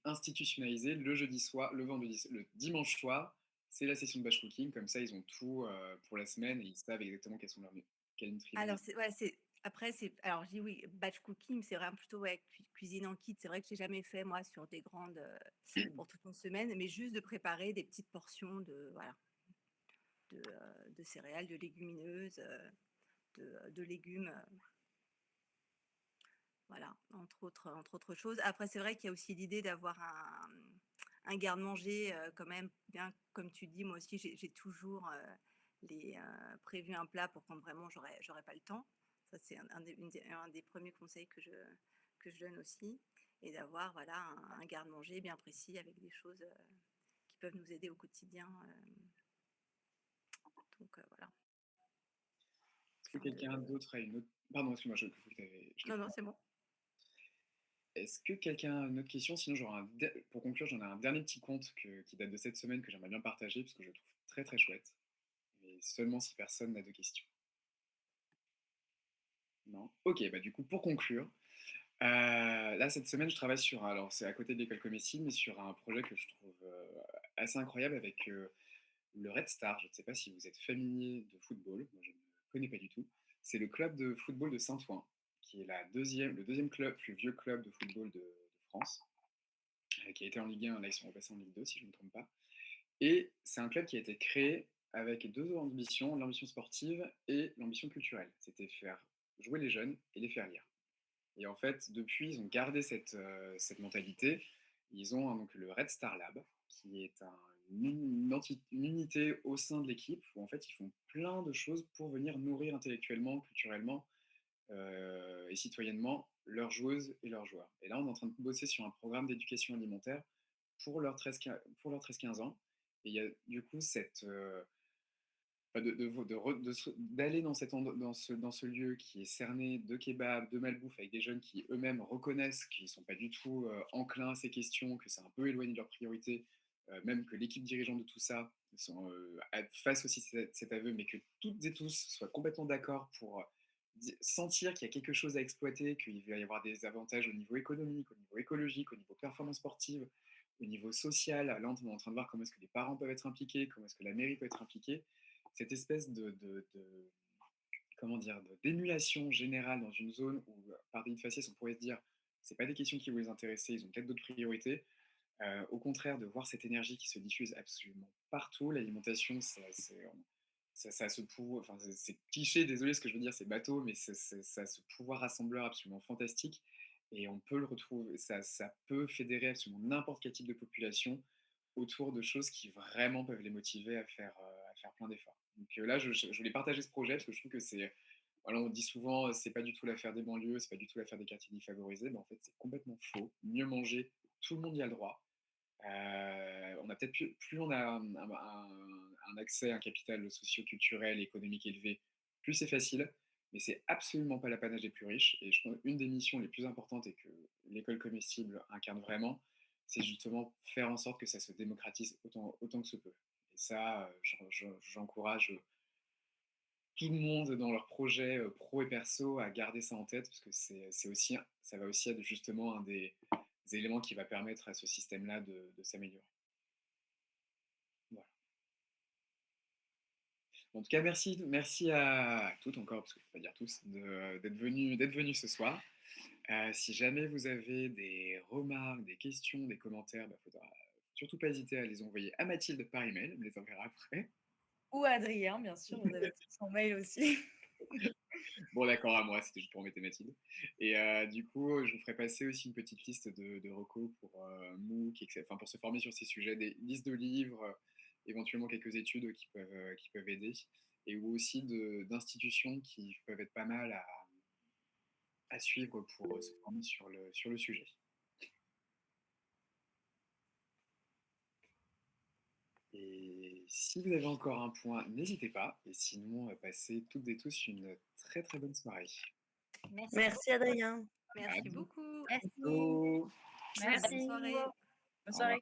institutionnalisé le jeudi soir, le dimanche soir, c'est la session de batch cooking. Comme ça, ils ont tout pour la semaine et ils savent exactement quel nutriment. Alors, après, alors, je dis oui, batch cooking, c'est vraiment plutôt ouais, cuisine en kit. C'est vrai que j'ai jamais fait, moi, sur des grandes, pour toute une semaine, mais juste de préparer des petites portions voilà, de céréales, de légumineuses, de légumes. Voilà, entre autres choses. Après, c'est vrai qu'il y a aussi l'idée d'avoir un garde-manger quand même, bien comme tu dis, moi aussi, j'ai toujours prévu un plat pour quand vraiment j'aurais pas le temps. Ça, c'est un des premiers conseils que je donne aussi. Et d'avoir voilà, un garde-manger bien précis avec des choses qui peuvent nous aider au quotidien. Donc voilà. Est-ce que quelqu'un d'autre a une autre... Pardon, excuse-moi, je Non, non, c'est bon. Est-ce que quelqu'un a une autre question? Sinon, pour conclure, j'en ai un dernier petit conte qui date de cette semaine que j'aimerais bien partager parce que je le trouve très très chouette. Mais seulement si personne n'a de questions. Non? Ok, bah du coup, pour conclure, là, cette semaine, je travaille sur, alors c'est à côté de l'école Comessine, mais sur un projet que je trouve assez incroyable avec le Red Star. Je ne sais pas si vous êtes familier de football, moi je ne connais pas du tout. C'est le club de football de Saint-Ouen, qui est le deuxième club, plus vieux club de football de France, qui a été en Ligue 1, là ils sont repassés en Ligue 2 si je ne me trompe pas. Et c'est un club qui a été créé avec deux ambitions, l'ambition sportive et l'ambition culturelle. C'était faire jouer les jeunes et les faire lire. Et en fait, depuis, ils ont gardé cette mentalité. Ils ont donc le Red Star Lab, qui est une unité au sein de l'équipe où en fait, ils font plein de choses pour venir nourrir intellectuellement, culturellement et citoyennement leurs joueuses et leurs joueurs. Et là, on est en train de bosser sur un programme d'éducation alimentaire pour leurs 13-15 ans. Et il y a du coup d'aller dans ce lieu qui est cerné de kebab, de malbouffe, avec des jeunes qui eux-mêmes reconnaissent qu'ils ne sont pas du tout enclins à ces questions, que c'est un peu éloigné de leurs priorités, même que l'équipe dirigeante de tout ça fasse aussi cet aveu, mais que toutes et tous soient complètement d'accord pour sentir qu'il y a quelque chose à exploiter, qu'il va y avoir des avantages au niveau économique, au niveau écologique, au niveau performance sportive, au niveau social. Là, on est en train de voir comment est-ce que les parents peuvent être impliqués, comment est-ce que la mairie peut être impliquée. Cette espèce comment dire, d'émulation générale dans une zone où, par des faciès, on pourrait se dire c'est pas des questions qui vont les intéresser, ils ont peut-être d'autres priorités. Au contraire, de voir cette énergie qui se diffuse absolument partout, l'alimentation, ça a ce pouvoir, enfin c'est cliché, désolé ce que je veux dire, c'est bateau, mais ça a ce pouvoir rassembleur absolument fantastique. Et on peut le retrouver, ça peut fédérer absolument n'importe quel type de population autour de choses qui vraiment peuvent les motiver à faire plein d'efforts. Donc là, je voulais partager ce projet parce que je trouve que c'est, voilà, on dit souvent, c'est pas du tout l'affaire des banlieues, c'est pas du tout l'affaire des quartiers défavorisés, mais en fait, c'est complètement faux. Mieux manger, tout le monde y a le droit. On a peut-être plus on a un accès à un capital socio-culturel et économique élevé, plus c'est facile, mais c'est absolument pas l'apanage des plus riches. Et je pense une des missions les plus importantes et que l'école comestible incarne vraiment, c'est justement faire en sorte que ça se démocratise autant que se peut. Et ça, j'encourage tout le monde dans leurs projets pro et perso à garder ça en tête, parce que ça va aussi être justement un des éléments qui va permettre à ce système-là de s'améliorer. Voilà. En tout cas, merci à toutes encore, parce que je ne peux pas dire tous, d'être venus ce soir. Si jamais vous avez des remarques, des questions, des commentaires, il ne faudra surtout pas hésiter à les envoyer à Mathilde par email, on les enverra après. Ou Adrien, bien sûr, vous avez son mail aussi. Bon, d'accord, à moi, c'était juste pour embêter Mathilde. Et du coup, je vous ferai passer aussi une petite liste de recos pour MOOC, enfin, pour se former sur ces sujets, des listes de livres, éventuellement quelques études qui peuvent aider, et ou aussi d'institutions qui peuvent être pas mal à suivre pour se former sur le sujet. Et si vous avez encore un point, n'hésitez pas. Et sinon, passez toutes et tous une très très bonne soirée. Merci Adrien. Merci beaucoup. Merci. Bientôt. Merci. Bonne soirée. Bonne soirée.